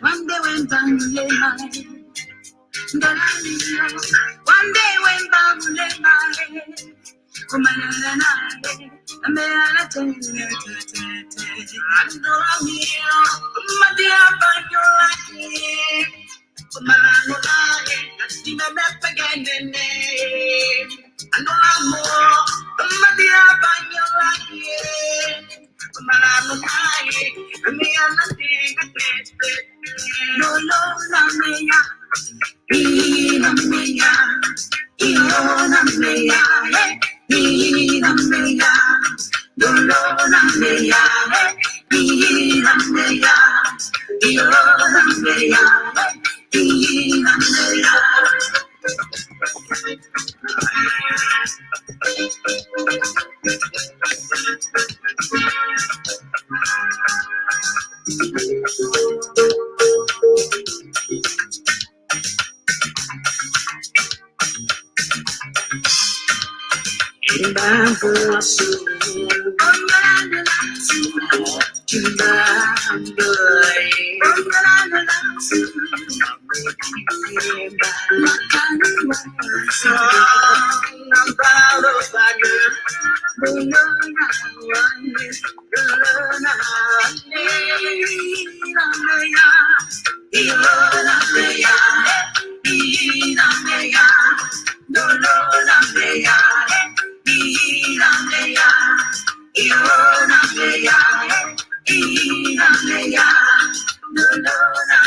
One day when Bangule one day when Bangule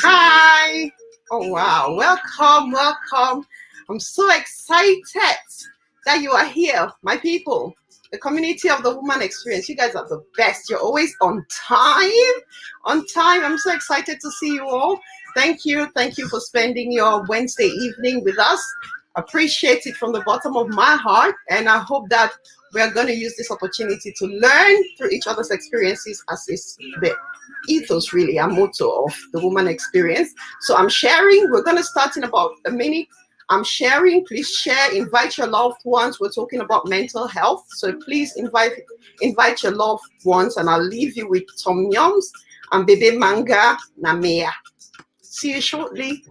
Hi. Oh, wow. Welcome. I'm so excited that you are here, my people. The community of the woman experience. You guys are the best. You're always on time. I'm so excited to see you all. Thank you for spending your Wednesday evening with us. Appreciate it from the bottom of my heart, and I hope that we are going to use this opportunity to learn through each other's experiences, as is the ethos, really, a motto of the woman experience. So I'm sharing. We're going to start in about a minute. I'm sharing. Please share. Invite your loved ones. We're talking about mental health, so please invite your loved ones, and I'll leave you with Tom Yums and Bebe Manga Namea. See you shortly.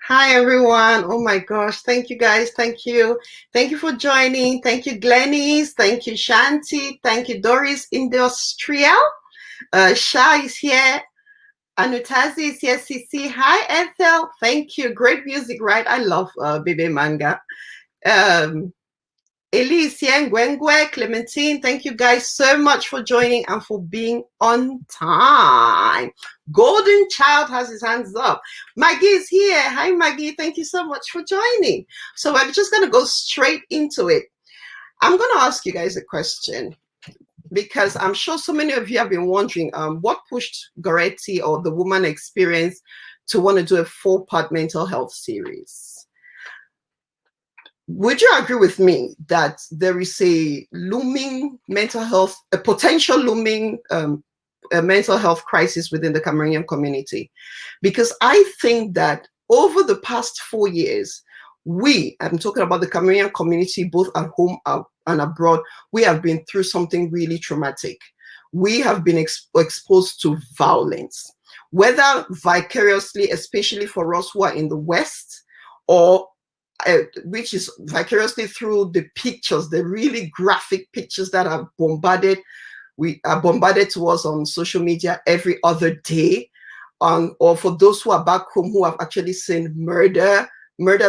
Hi everyone. Oh my gosh, thank you guys. Thank you for joining. Thank you Glennis, thank you Shanti, thank you Doris Industrial. Sha is here, Anutazi is here, CC. Hi Ethel, thank you. Great music, right? I love Bebe Manga. Elise, Ngwengwe, Clementine, thank you guys so much for joining and for being on time. Golden Child has his hands up. Maggie is here. Hi Maggie, thank you so much for joining. So we're just going to go straight into it. I'm going to ask you guys a question, because I'm sure so many of you have been wondering what pushed Goretti or the woman experience to want to do a 4-part mental health series. Would you agree with me that there is a looming mental health, a potential looming a mental health crisis within the Cameroonian community? Because I think that over the past 4 years, I'm talking about the Cameroonian community, both at home and abroad, we have been through something really traumatic. We have been exposed to violence, whether vicariously, especially for us who are in the West, or which is vicariously through the pictures, the really graphic pictures that are bombarded. We are bombarded to us on social media every other day. Or for those who are back home who have actually seen murder,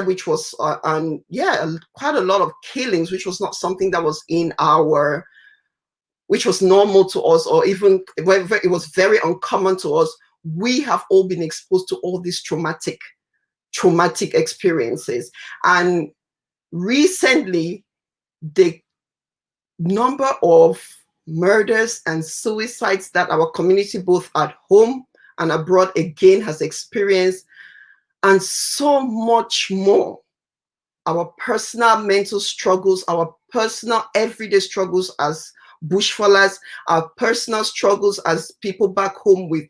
which was, quite a lot of killings, which was not something that was which was normal to us, or even it was very uncommon to us. We have all been exposed to all these traumatic experiences. And recently, the number of murders and suicides that our community, both at home and abroad, again has experienced, and so much more. Our personal mental struggles, our personal everyday struggles as bushfallers, our personal struggles as people back home with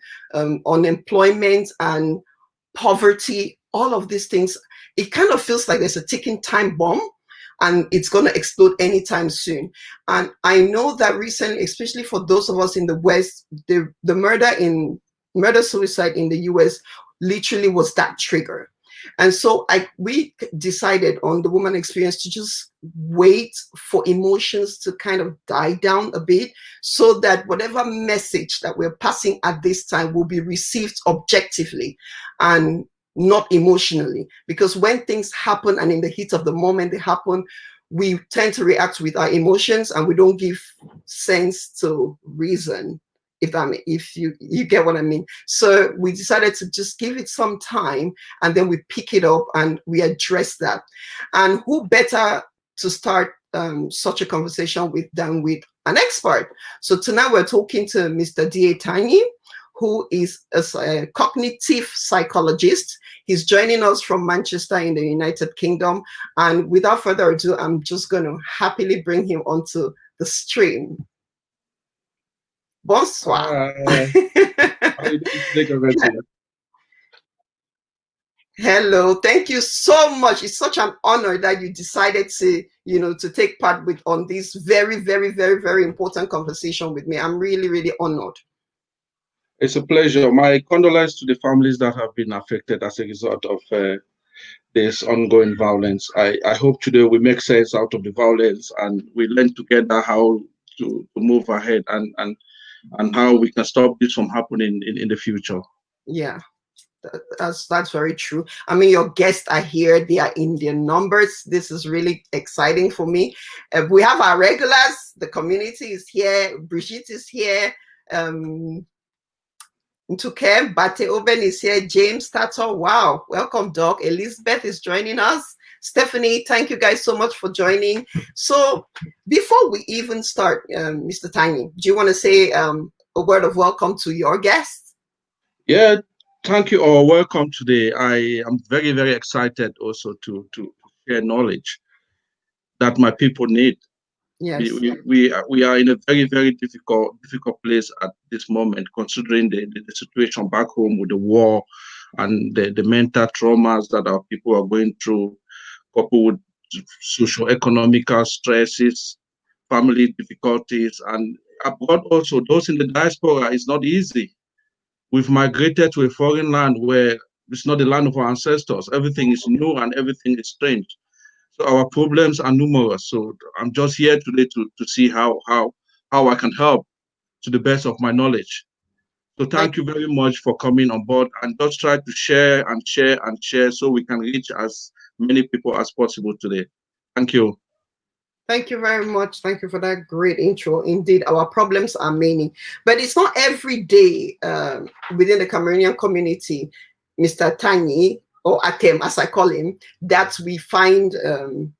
unemployment and poverty, all of these things, it kind of feels like there's a ticking time bomb and it's going to explode anytime soon. And I know that recently, especially for those of us in the West, the murder suicide in the US literally was that trigger. And so we decided on the Woman Experience to just wait for emotions to kind of die down a bit, so that whatever message that we're passing at this time will be received objectively and not emotionally. Because when things happen and in the heat of the moment they happen, we tend to react with our emotions and we don't give sense to reason, if you get what I mean. So we decided to just give it some time, and then we pick it up and we address that. And who better to start such a conversation with than with an expert? So tonight we're talking to Mr. D.A. Tanyi, who is a cognitive psychologist. He's joining us from Manchester in the United Kingdom. And without further ado, I'm just going to happily bring him onto the stream. Bonsoir. Hello, thank you so much. It's such an honor that you decided to take part on this very, very, very, very important conversation with me. I'm really, really honored. It's a pleasure. My condolences to the families that have been affected as a result of this ongoing violence. I hope today we make sense out of the violence and we learn together how to move ahead and how we can stop this from happening in the future. Yeah, that's very true. I mean, your guests are here. They are in their numbers. This is really exciting for me. We have our regulars. The community is here. Brigitte is here. Ntuke Bate Oben is here. James Tato. Wow. Welcome, Doc. Elizabeth is joining us. Stephanie, thank you guys so much for joining. So before we even start, Mr. Tanyi, do you want to say a word of welcome to your guests? Yeah, thank you all. Welcome today. I am very, very excited also to share knowledge that my people need. Yes. We are in a very, very difficult place at this moment, considering the situation back home with the war and the mental traumas that our people are going through, coupled with socio-economical stresses, family difficulties, and abroad also, those in the diaspora, it's not easy. We've migrated to a foreign land where it's not the land of our ancestors. Everything is new and everything is strange. So our problems are numerous. So I'm just here today to see how I can help to the best of my knowledge. So thank you very much for coming on board, and just try to share and share and share so we can reach as many people as possible today. Thank you. Thank you very much. Thank you for that great intro. Indeed, our problems are many, but it's not every day within the Cameroonian community, Mr. Tanyi, or Akem, as I call him, that we find a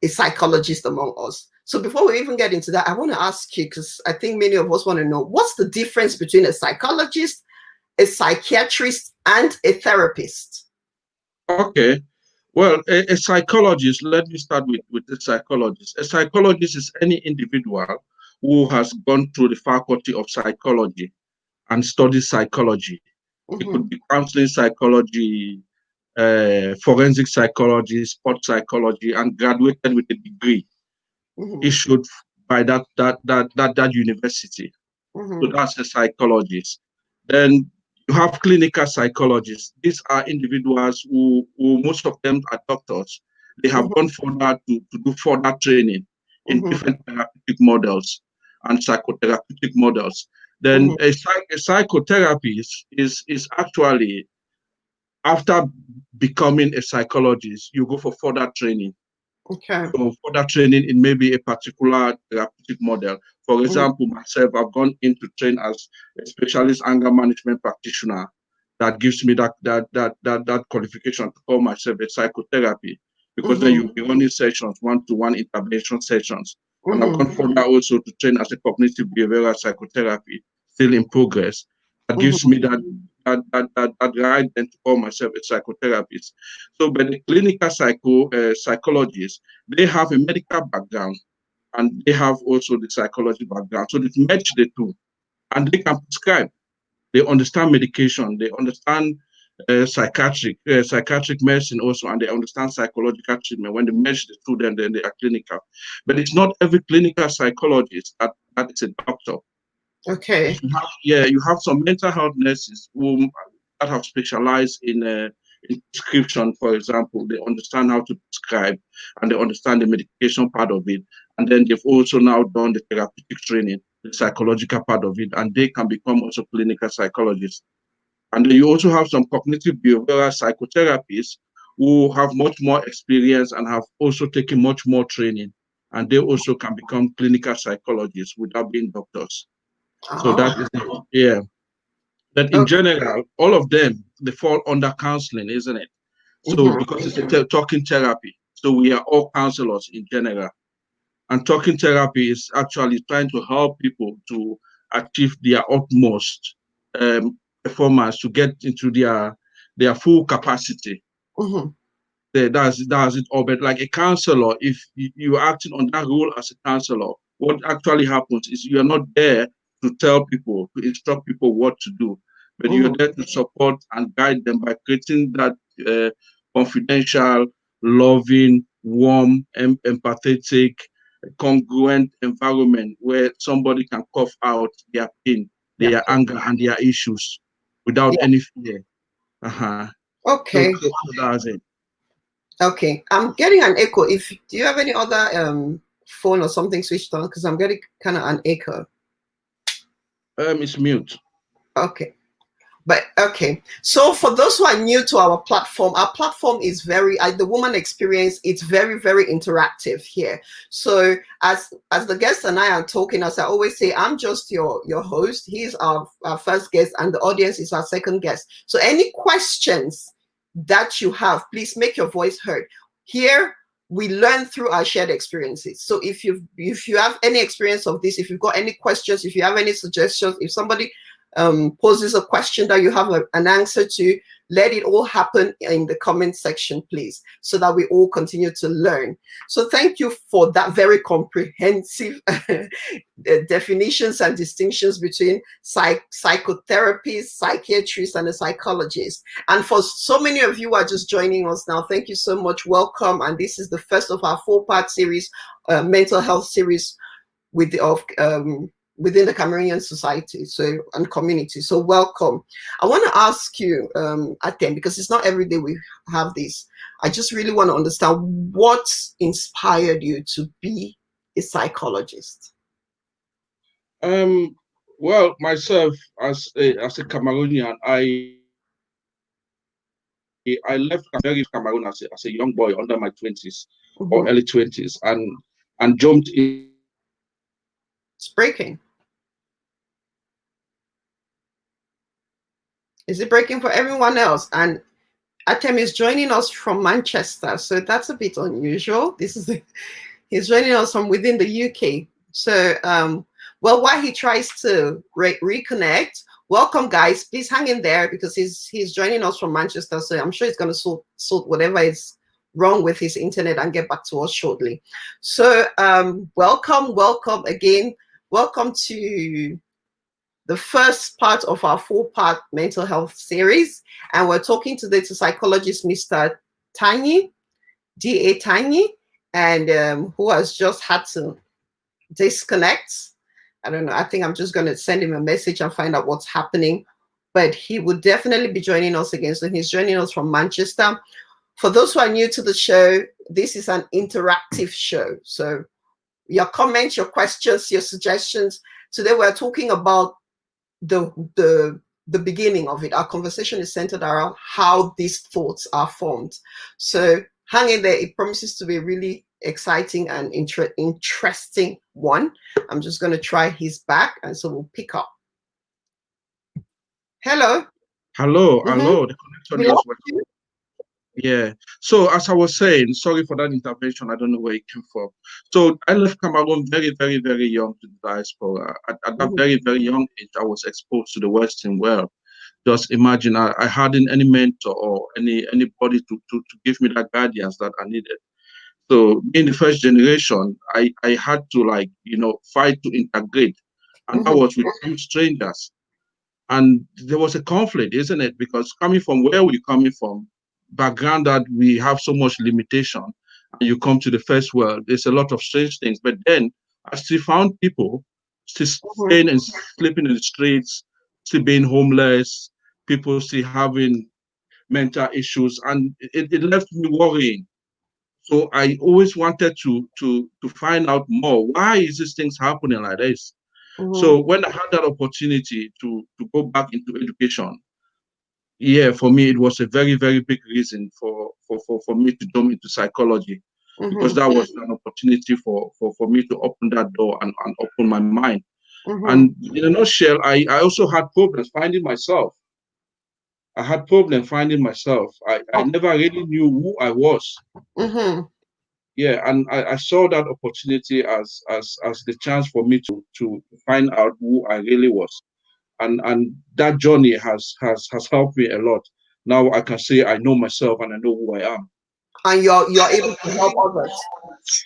psychologist among us. So before we even get into that, I want to ask you, because I think many of us want to know, what's the difference between a psychologist, a psychiatrist, and a therapist? Okay. Well, a psychologist, let me start with the psychologist. A psychologist is any individual who has gone through the faculty of psychology and studies psychology. It could be counseling psychology, forensic psychology, sport psychology, and graduated with a degree issued by that university. So that's a psychologist. Then you have clinical psychologists. These are individuals who most of them are doctors. They have gone further to do further training in different therapeutic models and psychotherapeutic models. Then a psychotherapist is actually, after becoming a psychologist, you go for further training. Okay. So further training in maybe a particular therapeutic model. For example, myself, I've gone in to train as a specialist anger management practitioner. That gives me that qualification to call myself a psychotherapy, because then you'll be running sessions, one-to-one intervention sessions. And I've gone further also to train as a cognitive behavioral psychotherapy, still in progress. That gives me that right then to call myself a psychotherapist. So, but the clinical psychologists, they have a medical background and they have also the psychology background. So they match the two, and they can prescribe. They understand medication. They understand psychiatric medicine also, and they understand psychological treatment. When they match the two, then they are clinical. But it's not every clinical psychologist that is a doctor. Okay. You have some mental health nurses that have specialized in prescription, for example. They understand how to prescribe and they understand the medication part of it. And then they've also now done the therapeutic training, the psychological part of it, and they can become also clinical psychologists. And then you also have some cognitive behavioral psychotherapists who have much more experience and have also taken much more training. And they also can become clinical psychologists without being doctors. So that is yeah. But in general, all of them, they fall under counseling, isn't it? So because it's a talking therapy, so we are all counselors in general. And talking therapy is actually trying to help people to achieve their utmost performance, to get into their full capacity. That's it all. But like a counselor, if you're acting on that role as a counselor, what actually happens is you're not there to tell people, to instruct people what to do, but you're there to support and guide them by creating that confidential, loving, warm, empathetic, congruent environment where somebody can cough out their pain, their anger, and their issues without any fear. Okay. So that's it. Okay. I'm getting an echo. Do you have any other phone or something switched on? Because I'm getting kind of an echo. It's mute. Okay. But okay, so for those who are new to our platform is very, the woman experience, it's very, very interactive here. So as the guest and I are talking, as I always say, I'm just your host. He's our first guest and the audience is our second guest. So any questions that you have, please make your voice heard. Here, we learn through our shared experiences. So if you have any experience of this, if you've got any questions, if you have any suggestions, if somebody poses a question that you have an answer to, let it all happen in the comment section, please, so that we all continue to learn. So thank you for that very comprehensive definitions and distinctions between psychotherapists, psychiatrists, and a psychologist. And for so many of you who are just joining us now, thank you so much. Welcome. And this is the first of our 4-part series, mental health series within the Cameroonian society and community. So welcome. I want to ask you, Atem, because it's not every day we have this. I just really want to understand what inspired you to be a psychologist. Well, myself as a Cameroonian, I left Cameroon as a young boy under my 20s or early 20s and jumped in. It's breaking. Is it breaking for everyone else? And Atem is joining us from Manchester, so that's a bit unusual. He's joining us from within the UK. So, well, while he tries to reconnect, welcome, guys. Please hang in there because he's joining us from Manchester. So I'm sure he's going to sort whatever is wrong with his internet and get back to us shortly. So, welcome again. Welcome to the first part of our 4-part mental health series. And we're talking today to psychologist Mr. Tanyi, D.A. Tanyi, and who has just had to disconnect. I don't know. I think I'm just going to send him a message and find out what's happening. But he would definitely be joining us again. So he's joining us from Manchester. For those who are new to the show, this is an interactive show. So your comments, your questions, your suggestions. Today we're talking about the beginning of it. Our conversation is centered around how these thoughts are formed. So hang in there. It promises to be a really exciting and interesting one. I'm just going to try his back, and so we'll pick up. Hello. Hello. The connection We just lost went. you. Yeah. So as I was saying, sorry for that intervention. I don't know where it came from. So I left Cameroon very, very, very young to the diaspora. At that very, very young age, I was exposed to the Western world. Just imagine, I hadn't any mentor or anybody to give me that guidance that I needed. So being the first generation, I had to, like, fight to integrate. And I was with few strangers. And there was a conflict, isn't it? Because coming from where we're coming from, background that we have so much limitation, and you come to the first world, there's a lot of strange things. But then I still found people still staying and sleeping in the streets, still being homeless, people still having mental issues, and it left me worrying. So I always wanted to find out more. Why is these things happening like this? So when I had that opportunity to go back into education, yeah, for me it was a very, very big reason for me to jump into psychology, because that was an opportunity for me to open that door and open my mind. And in a nutshell, I also had problems finding myself. I had problems finding myself. I never really knew who I was. Yeah, and I saw that opportunity as the chance for me to find out who I really was. And that journey has helped me a lot. Now I can say I know myself and I know who I am. And you're able to help others.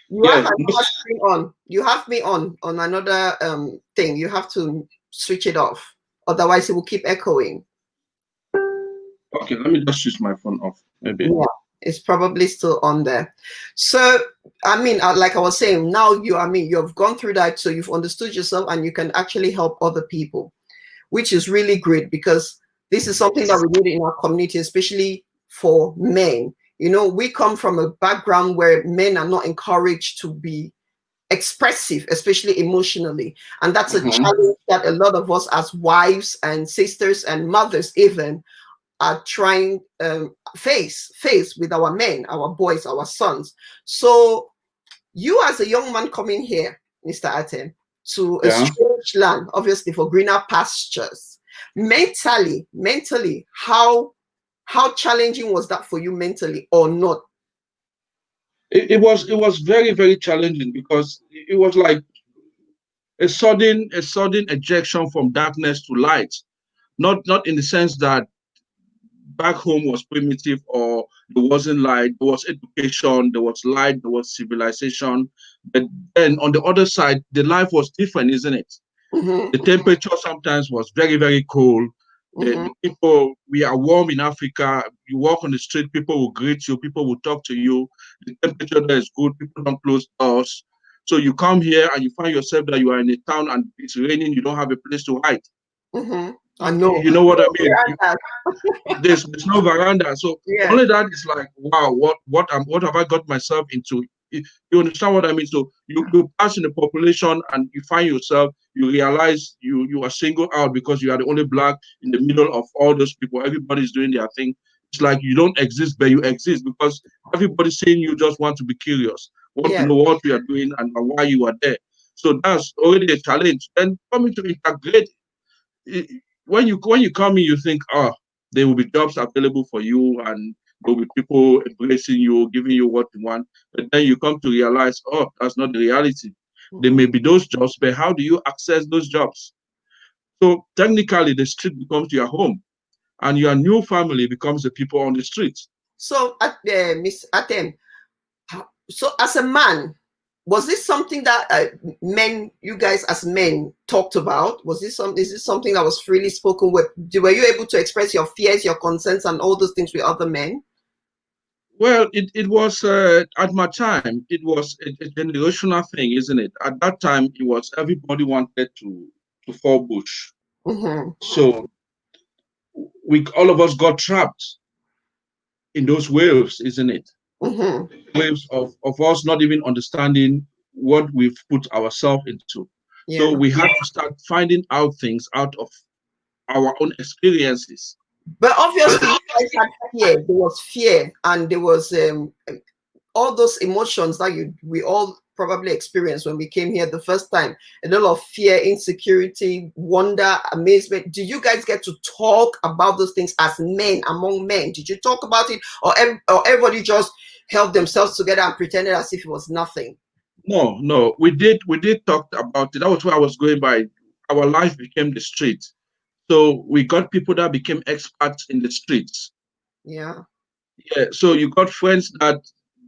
You have Yeah, another screen on. You have me on another thing. You have to switch it off. Otherwise it will keep echoing. okay, let me just switch my phone off, maybe. Yeah, it's probably still on there. So, I mean, like I was saying, now you've gone through that, so you've understood yourself and you can actually help other people, which is really great, because this is something that we need in our community, especially for men. We come from a background where men are not encouraged to be expressive, especially emotionally. And that's a challenge that a lot of us as wives and sisters and mothers even are trying face with our men, our boys, our sons. So you as a young man coming here, Mr. Atem, to a Yeah. strange land, obviously for greener pastures, mentally, how challenging was that for you mentally, or not? It was very, very challenging, because it was like a sudden ejection from darkness to light. Not in the sense that back home was primitive or there wasn't light. There was education, there was light, there was civilization. But then on the other side, the life was different, isn't it? The temperature sometimes was very, very cold. The people, we are warm in Africa. You walk on the street, people will greet you, people will talk to you. The temperature there is good, people don't close doors. So you come here and you find yourself that you are in a town and it's raining, you don't have a place to hide. I know. You know what I mean? There's no veranda. So Yeah. only that is like, wow, what have I got myself into? You understand what I mean? So you pass in the population and you find yourself, you realize you are singled out because you are the only black in the middle of all those people. Everybody's doing their thing. It's like you don't exist, but you exist, because everybody seeing you just want to be curious, want to Yeah. know what you are doing and why you are there. So that's already a challenge. And coming to integrate, when you come in, you think, oh, there will be jobs available for you, and there will be people embracing you, giving you what you want. But then you come to realize, oh, that's not the reality. There may be those jobs, but how do you access those jobs? So technically, the street becomes your home, and your new family becomes the people on the street. So, Miss Atem, so as a man, Was this something that men, you guys as men, talked about? Was this some? Is this something that was freely spoken with? Were you able to express your fears, your concerns, and all those things with other men? Well, it was at my time, it was a generational thing, isn't it? At that time, it was everybody wanted to fall bush. Mm-hmm. So we all of us got trapped in those waves, isn't it? Mm-hmm. Waves of us not even understanding what we've put ourselves into. So Yeah. we had to start finding out things out of our own experiences. But obviously, you guys had fear. There was fear, and there was all those emotions that we all probably experienced when we came here the first time. A lot of fear, insecurity, wonder, amazement. Do you guys get to talk about those things as men, among men? Did you talk about it, or everybody just held themselves together and pretended as if it was nothing? No, no, we did talk about it. That was where I was going by. Our life became the street. So we got people that became experts in the streets. Yeah. Yeah, so you got friends that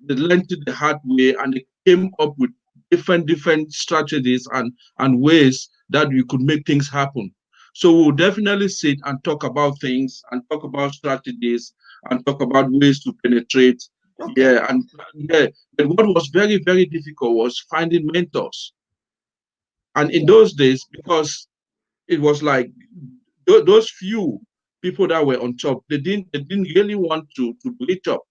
they learned it the hard way and they came up with different strategies and ways that we could make things happen. So we'll definitely sit and talk about things and talk about strategies and talk about ways to penetrate. Okay. Yeah, and yeah, but what was very difficult was finding mentors. And in Yeah. those days, because it was like those few people that were on top, they didn't really want to reach up.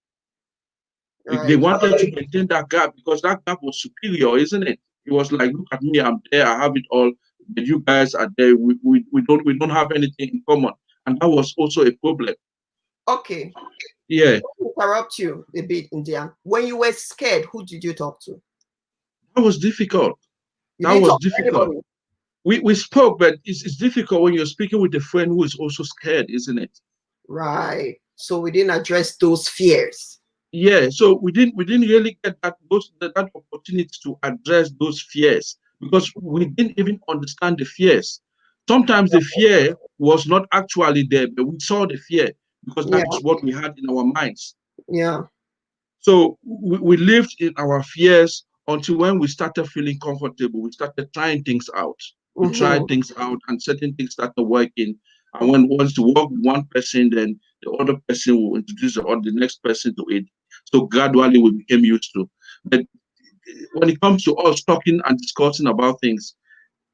They Right. wanted to maintain that gap because that gap was superior, isn't it? It was like, look at me, I'm there, I have it all, but you guys are there. We don't have anything in common, and that was also a problem. Okay. Yeah, Interrupt you a bit, India. When you were scared, who did you talk to? that was difficult. You That didn't was talk to difficult. anybody. We spoke, but it's difficult when you're speaking with a friend who is also scared, isn't it? Right. So we didn't address those fears. Yeah, so we didn't really get that opportunity to address those fears because we didn't even understand the fears. Sometimes the fear was not actually there, but we saw the fear because Yeah. that is what we had in our minds. Yeah. So we lived in our fears until when we started feeling comfortable, we started trying things out. We Mm-hmm. tried things out and certain things started working. And when once you work with one person, then the other person will introduce the next person to it. So gradually we became used to. But when it comes to us talking and discussing about things,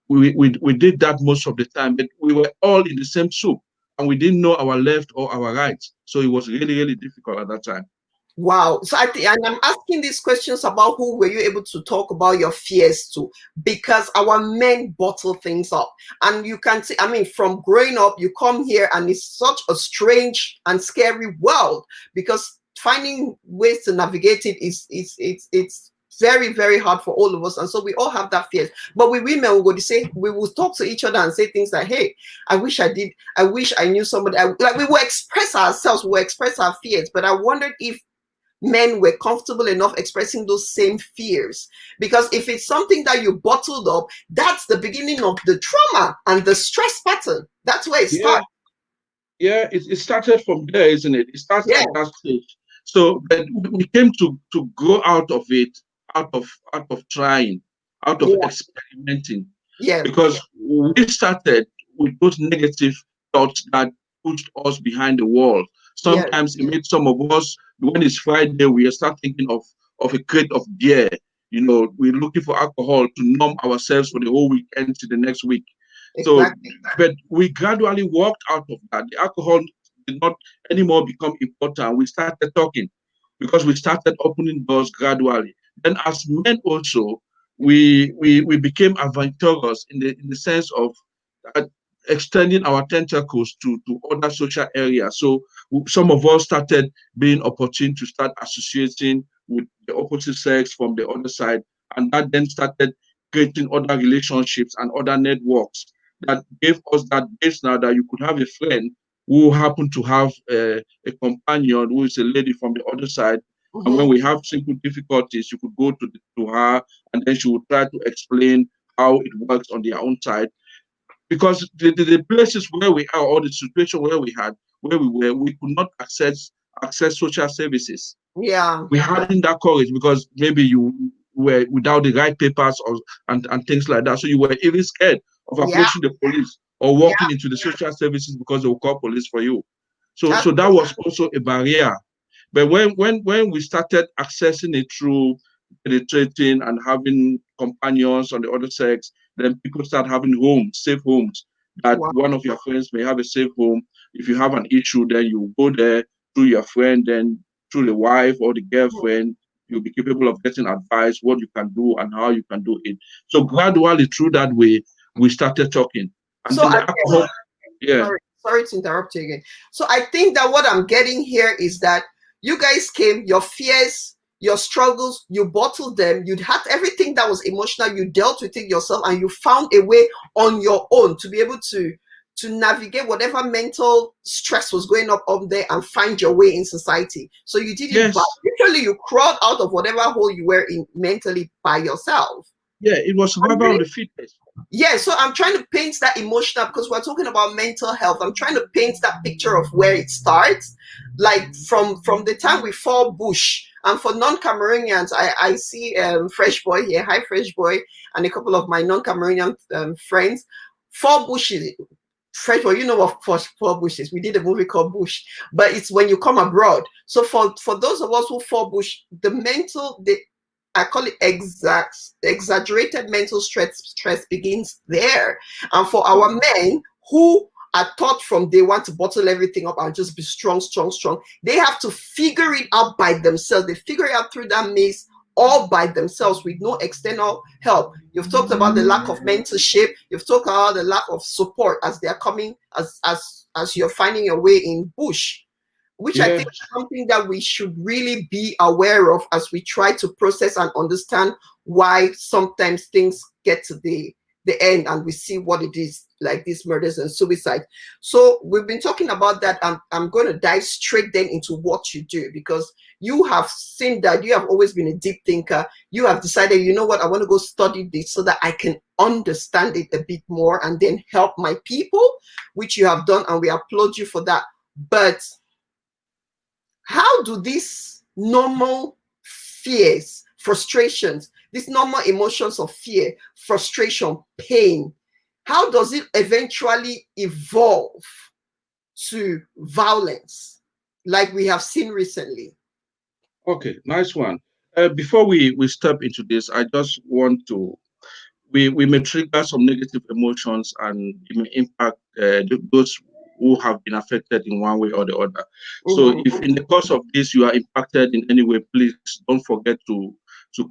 we did that most of the time, but we were all in the same soup and we didn't know our left or our right. So it was really difficult at that time. Wow. So I think, and I'm asking these questions about who were you able to talk about your fears to, because our men bottle things up. And you can see, I mean, from growing up, you come here and it's such a strange and scary world because finding ways to navigate it it's very hard for all of us. And so we all have that fears. But we women will go to say, we will talk to each other and say things like, hey, I wish I did, I wish I knew somebody. Like we will express ourselves, we will express our fears. But I wondered if men were comfortable enough expressing those same fears, because if it's something that you bottled up, that's the beginning of the trauma and the stress pattern. That's where it Yeah, starts. yeah, it started from there, isn't it? It starts Yeah. at that stage. So but we came to grow out of it, out of trying, out of Yeah. experimenting, Yeah. because we started with those negative thoughts that pushed us behind the wall. Yeah. Sometimes it made some of us, when it's Friday, we start thinking of a crate of beer. We're looking for alcohol to numb ourselves for the whole weekend to the next week. So, Exactly. but we gradually walked out of that. The alcohol did not anymore become important. We started talking because we started opening doors gradually. Then, as men also, we became adventurous in the sense of uh, extending our tentacles to other social areas. So some of us started being opportune to start associating with the opposite sex from the other side, and that then started creating other relationships and other networks that gave us that base now that you could have a friend who happened to have a companion who is a lady from the other side. And when Mm-hmm. we have simple difficulties, you could go to her and then she would try to explain how it works on their own side. Because the places where we are or the situation where we were, we could not access social services. Yeah. We hadn't that courage because maybe were without the right papers and things like that. So you were even scared of Yeah. approaching the police or Yeah. walking into the social services because they will call police for you. That's So that was also a barrier. But when we started accessing it through penetrating and having companions on the other sex, then people start having homes, safe homes, that wow. one of your friends may have a safe home. If you have an issue, then you go there through your friend, then through the wife or the girlfriend, you'll be capable of getting advice, what you can do and how you can do it. So gradually through that way, we started talking. And So then I the alcohol, yeah. sorry to interrupt you again. So I think that what I'm getting here is that you guys came, your fears, your struggles, you bottled them, you had everything that was emotional, you dealt with it yourself, and you found a way on your own to be able to navigate whatever mental stress was going up there and find your way in society. So you did it by Yes. literally you crawled out of whatever hole you were in mentally by yourself. Yeah, it was survival of the fittest. Yeah, so I'm trying to paint that emotional because we're talking about mental health. I'm trying to paint that picture of where it starts, like from the time we fall bush. And for non-Cameroonians, I see Fresh Boy here. Hi, Fresh Boy, and a couple of my non-Cameroonian friends. Fall bush is Fresh Boy. You know what fall bush is? We did a movie called Bush, but it's when you come abroad. So for those of us who fall bush, the I call it exaggerated mental stress begins there. And for our men who are taught from day one to bottle everything up and just be strong, strong, strong, they have to figure it out by themselves. They figure it out through that maze all by themselves with no external help. You've talked about the lack of mentorship. You've talked about the lack of support as they're coming, as you're finding your way in bush, which I Yeah, think is something that we should really be aware of as we try to process and understand why sometimes things get to the end and we see what it is, like these murders and suicide. So we've been talking about that. I'm going to dive straight then into what you do, because you have seen that you have always been a deep thinker. You have decided, you know what, I want to go study this so that I can understand it a bit more and then help my people, which you have done, and we applaud you for that. But how do these normal fears, frustrations, these normal emotions of fear, frustration, pain, how does it eventually evolve to violence like we have seen recently? okay, nice one. Before we step into this, I just want to we may trigger some negative emotions and it may impact those who have been affected in one way or the other. So Mhm. if in the course of this you are impacted in any way, please don't forget to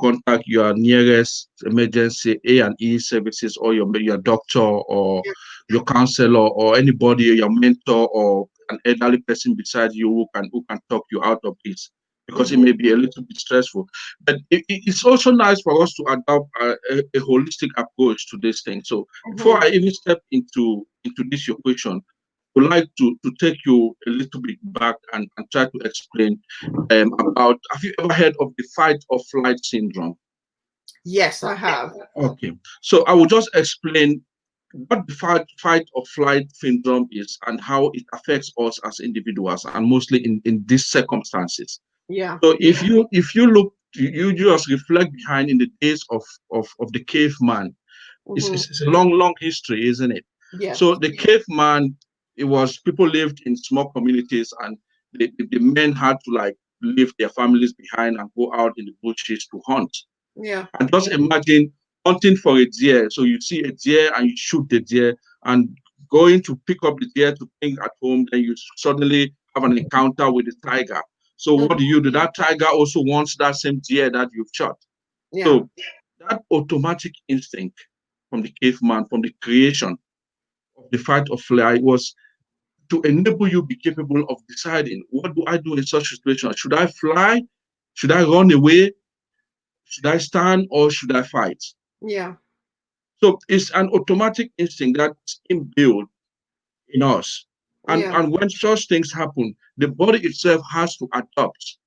contact your nearest emergency A&E services or your doctor or your counselor or anybody, your mentor or an elderly person beside you who can talk you out of this, because it Mhm. may be a little bit stressful. But it's also nice for us to adopt a holistic approach to this thing. So before Mhm. I even step into this your question, I would like to take you a little bit back and try to explain about, have you ever heard of the fight or flight syndrome? Yes, I have. Okay. So I will just explain what the fight or flight syndrome is and how it affects us as individuals and mostly in these circumstances. Yeah. So if you look, you just reflect behind in the days of the caveman. It's, Mhm. it's, it's a long history, isn't it? Yeah. So the caveman, it was people lived in small communities and the men had to like leave their families behind and go out in the bushes to hunt. Yeah. And just imagine hunting for a deer. So you see a deer and you shoot the deer and going to pick up the deer to bring at home, then you suddenly have an encounter with the tiger. So Mhm. what do you do? That tiger also wants that same deer that you've shot. Yeah. So that automatic instinct from the caveman, from the creation of the fight or flight was to enable you be capable of deciding, what do I do in such situations? Should I fly? Should I run away? Should I stand or should I fight? Yeah. So it's an automatic instinct that's inbuilt in us. And, Yeah. and when such things happen, the body itself has to adapt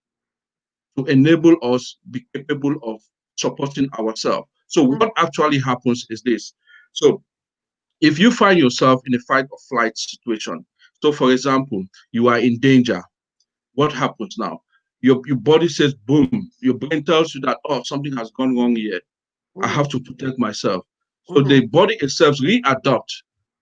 to enable us be capable of supporting ourselves. So Mhm. what actually happens is this. So if you find yourself in a fight or flight situation, so for example, you are in danger, what happens now? your body says boom. Your brain tells you that, oh, something has gone wrong here. I Mm-hmm. have to protect myself. So Mm-hmm. the body itself readapt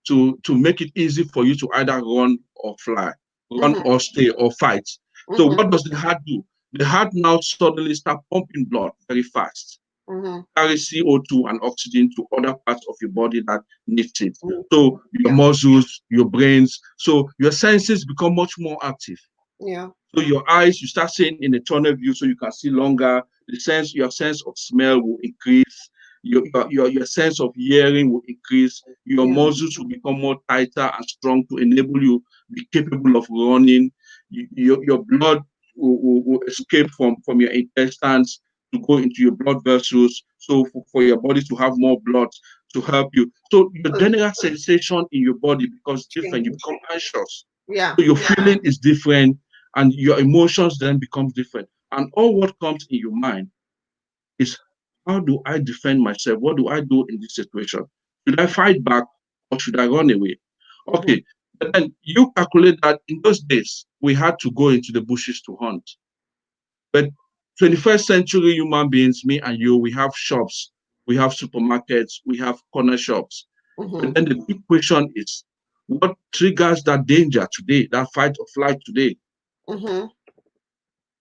to make it easy for you to either run or fly, run Mm-hmm. or stay or fight. So Mm-hmm. what does the heart do? The heart now suddenly start pumping blood very fast, Mm-hmm. carry CO2 and oxygen to other parts of your body that needs it. Mm-hmm. So your Yeah. muscles, your brains, so your senses become much more active. Yeah. So your eyes, you start seeing in a tunnel view, so you can see longer. Your sense of smell will increase. Your sense of hearing will increase. Your Yeah. muscles will become more tighter and strong to enable you be capable of running. Your blood will escape from your intestines to go into your blood vessels. So for your body to have more blood to help you. So your Good. general sensation in your body becomes different. You Changes. become anxious. Yeah. So your feeling is different and your emotions then become different. And all what comes in your mind is, how do I defend myself? What do I do in this situation? Should I fight back or should I run away? Mm-hmm. Okay, but then you calculate that in those days we had to go into the bushes to hunt. But 21st century human beings, me and you, we have shops, we have supermarkets, we have corner shops. Mm-hmm. But then the big question is, what triggers that danger today, that fight or flight today? Mm-hmm.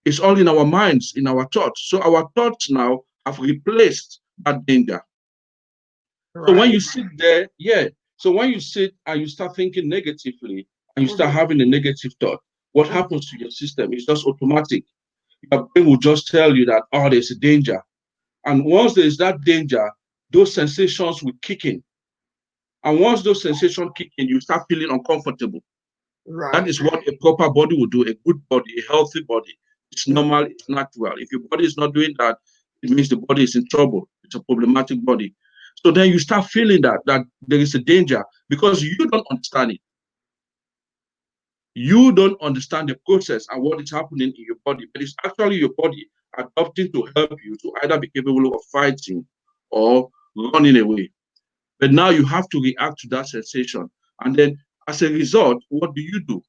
It's all in our minds, in our thoughts. So our thoughts now have replaced that danger. So when Right. you sit there, yeah. So when you sit and you start thinking negatively and you start Mm-hmm. having a negative thought, what Mm-hmm. happens to your system? It's just automatic. Your brain will just tell you that, oh, there's a danger. And once there's that danger, those sensations will kick in. And once those sensations kick in, you start feeling uncomfortable. That Right. is what a proper body will do, a good body, a healthy body. It's Mm. normal, it's natural. If your body is not doing that, it means the body is in trouble. It's a problematic body. So then you start feeling that there is a danger because you don't understand it. You don't understand the process and what is happening in your body, but it's actually your body adapting to help you to either be capable of fighting or running away. But now you have to react to that sensation. And then as a result, what do?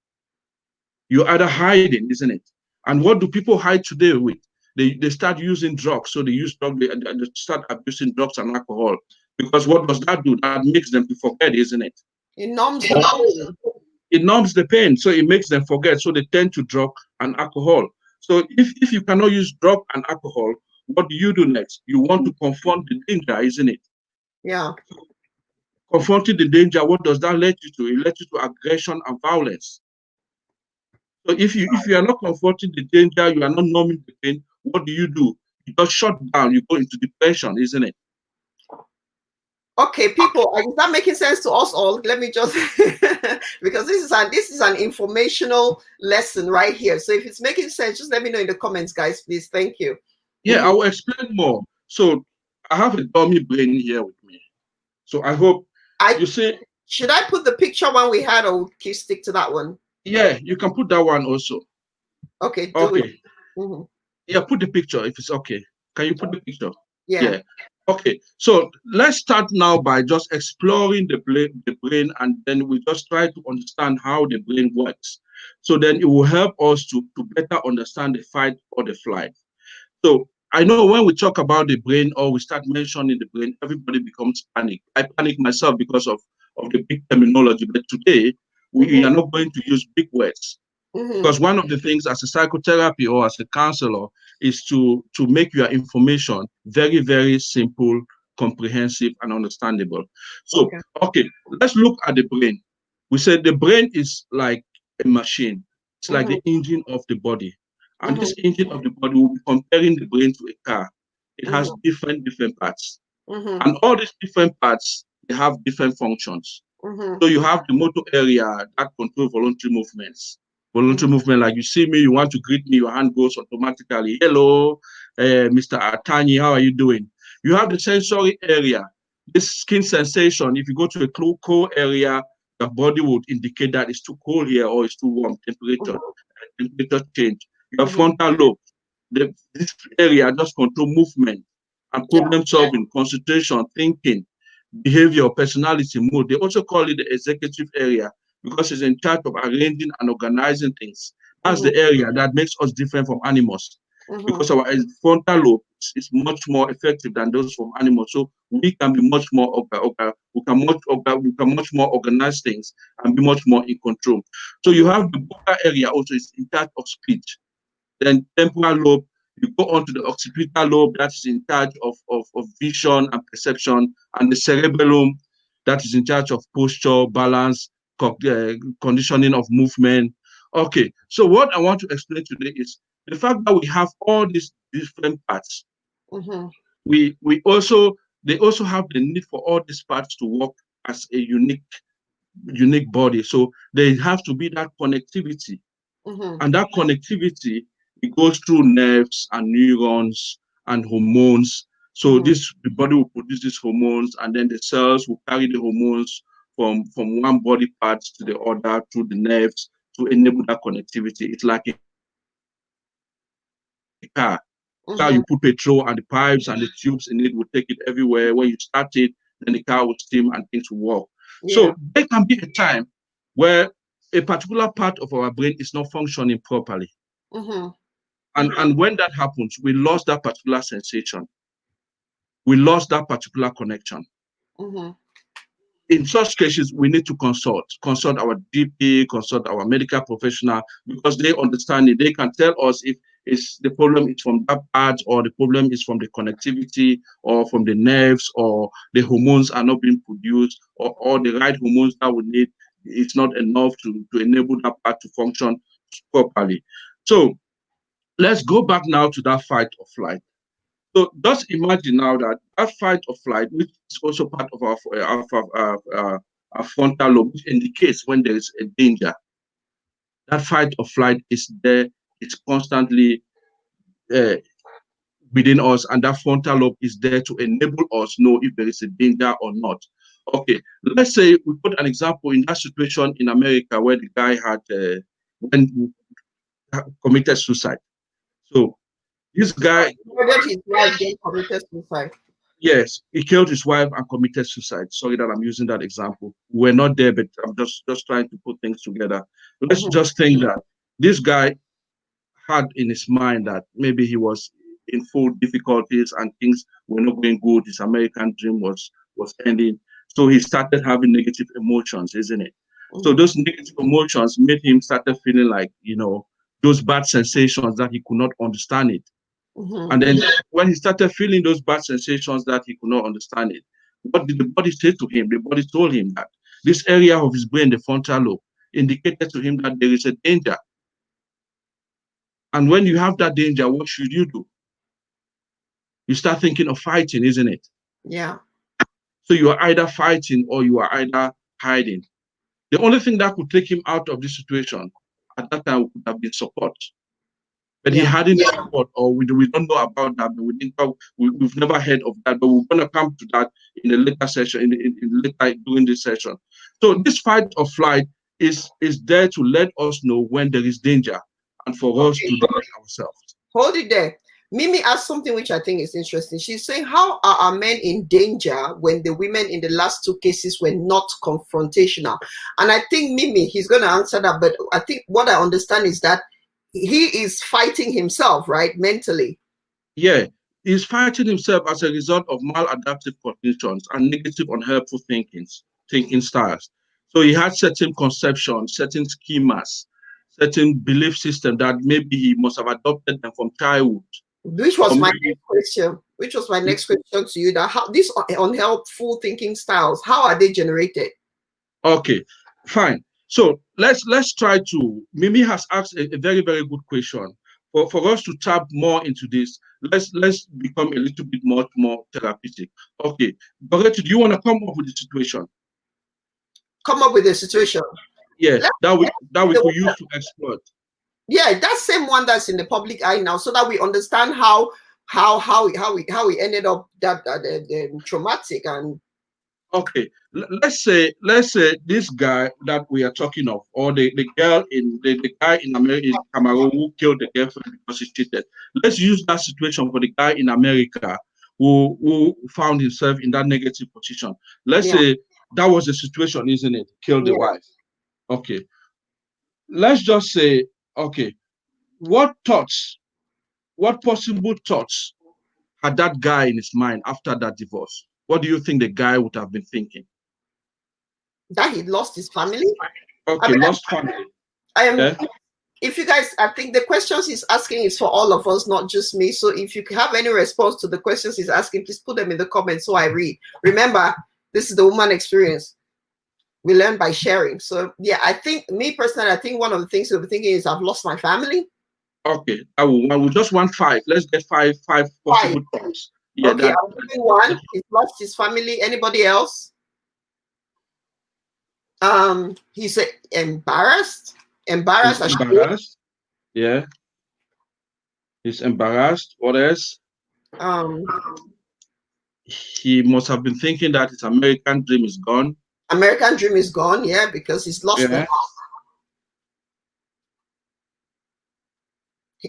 You're either hiding, isn't it? And what do people hide today with? They start using drugs. So they use drugs, they start abusing drugs and alcohol. Because what does that do? That makes them to forget, isn't it? It numbs the pain. It numbs the pain, so it makes them forget. So they tend to drug and alcohol. So if you cannot use drug and alcohol, what do you do next? You want to confront the danger, isn't it? Yeah. Confronting the danger, what does that lead you to? It leads you to aggression and violence. So if you are not confronting the danger, you are not numbing the pain, what do? You just shut down, you go into depression, isn't it? Okay, people, is that making sense to us all? Let me just because this is an informational lesson right here. So if it's making sense, just let me know in the comments, guys, please. Thank you. Yeah, I Mhm. will explain more. So I have a dummy brain here with me. So I hope I you see, should I put the picture one we had, or keep stick to that one? yeah, you can put that one also. Okay, do it. Okay. Hmm. Yeah, put the picture if it's okay. Can you put the picture? Yeah. Yeah. Okay. So let's start now by just exploring the brain, and then we just try to understand how the brain works. So then it will help us to better understand the fight or the flight. So I know when we talk about the brain or we start mentioning the brain, everybody becomes panic. I panic myself because of the big terminology. But today we are Hmm. not going to use big words. Hmm. Because one of the things as a psychotherapy or as a counselor is to make your information very, very simple, comprehensive, and understandable. So, Okay. okay, let's look at the brain. We said the brain is like a machine. It's like Hmm. the engine of the body. And this Hmm. engine of the body will be comparing the brain to a car. It has Hmm. different parts. Hmm. And all these different parts, they have different functions. Hmm. So you have the motor area that control voluntary movements. Voluntary Hmm. movement, like you see me, you want to greet me, your hand goes automatically. Hello, Mr. Tanyi, how are you doing? You have the sensory area. This skin sensation, if you go to a cold area, the body would indicate that it's too cold here or it's too warm, temperature change. Your Hmm. frontal lobe, this area just control movement and Yeah. problem solving, concentration, thinking, behavior, personality, mood. They also call it the executive area because it's in charge of arranging and organizing things. That's the area that makes us different from animals, because our frontal lobe is much more effective than those from animals. So we can be much more we can much more organize things and be much more in control. So you have the vocal area also is in charge of speech. Then temporal lobe, you go on to the occipital lobe that is in charge of vision and perception, and the cerebellum that is in charge of posture, balance, conditioning of movement. Okay, so what I want to explain today is the fact that we have all these different parts. We also they also have the need for all these parts to work as a unique body. So there has to be that connectivity, and that connectivity, it goes through nerves and neurons and hormones. So the body will produce these hormones, and then the cells will carry the hormones from one body part to the other through the nerves to enable that connectivity. It's like a car. You put petrol and the pipes and the tubes in it, will take it everywhere. When you start it, then the car will steam and things will work. So there can be a time where a particular part of our brain is not functioning properly. And when that happens, we lost that particular sensation. We lost that particular connection. In such cases, we need to consult our GP, consult our medical professional, because they understand it. They can tell us if the problem is from that part, or the problem is from the connectivity, or from the nerves, or the hormones are not being produced, or the right hormones that we need, it's not enough to enable that part to function properly. So let's go back now to that fight or flight. So just imagine now that fight or flight, which is also part of our frontal lobe, which indicates when there is a danger. That fight or flight is there. It's constantly within us, and that frontal lobe is there to enable us know if there is a danger or not. Okay, let's say we put an example in that situation in America where the guy had committed suicide. So this guy his wife then committed suicide. Yes, he killed his wife and committed suicide. Sorry that I'm using that example. We're not there, but I'm just trying to put things together. Let's just think that this guy had in his mind that maybe he was in full difficulties and things were not going good. His American dream was ending. So he started having negative emotions, isn't it? So those negative emotions made him started feeling like, those bad sensations that he could not understand it. And then when he started feeling those bad sensations that he could not understand it, what did the body say to him? The body told him that this area of his brain, the frontal lobe, indicated to him that there is a danger. And when you have that danger, what should you do? You start thinking of fighting, isn't it? Yeah. So you are either fighting or you are either hiding. The only thing that could take him out of this situation at that time would have been support. But he hadn't support, or we don't know about that. But we've never heard of that. But we're going to come to that in a later session, later during this session. So this fight or flight is there to let us know when there is danger, and for us to defend ourselves. Hold it there. Mimi asked something which I think is interesting. She's saying, how are our men in danger when the women in the last two cases were not confrontational? And I think Mimi, he's going to answer that. But I think what I understand is that he is fighting himself, right? Mentally. Yeah, he's fighting himself as a result of maladaptive conditions and negative, unhelpful thinking styles. So he had certain conceptions, certain schemas, certain belief system that maybe he must have adopted them from childhood. Which was my next question. Which was my next question to you: that how these unhelpful thinking styles, how are they generated? Okay, fine. So let's try to. Mimi has asked a very, very good question. For us to tap more into this, let's become a little bit more therapeutic. Okay, Dorothy, do you want to come up with the situation? Come up with a situation. Yeah, that we could use to exploit. Yeah, that same one that's in the public eye now, so that we understand how we ended up that traumatic. And okay, let's say this guy that we are talking of, or the girl in the guy in America, in Cameroon, who killed the girlfriend because he cheated. Let's use that situation for the guy in America who found himself in that negative position. Let's say that was the situation, isn't it? Killed the wife. Okay. Let's just say, Okay. What possible thoughts had that guy in his mind after that divorce? What do you think the guy would have been thinking? That he lost his family. Okay, lost family. I am. If you guys, I think the questions he's asking is for all of us, not just me. So if you have any response to the questions he's asking, please put them in the comments so I read. Remember, this is the woman experience. We learn by sharing. So yeah, I think me personally, I think one of the things he'll be thinking is I've lost my family. Okay, I will just want 5. Let's get five possible thoughts. Yeah, okay, I'm giving one. He's lost his family. Anybody else? He's embarrassed. Embarrassed. Yeah. He's embarrassed. What else? He must have been thinking that his American dream is gone. American dream is gone, yeah, because he's lost the house.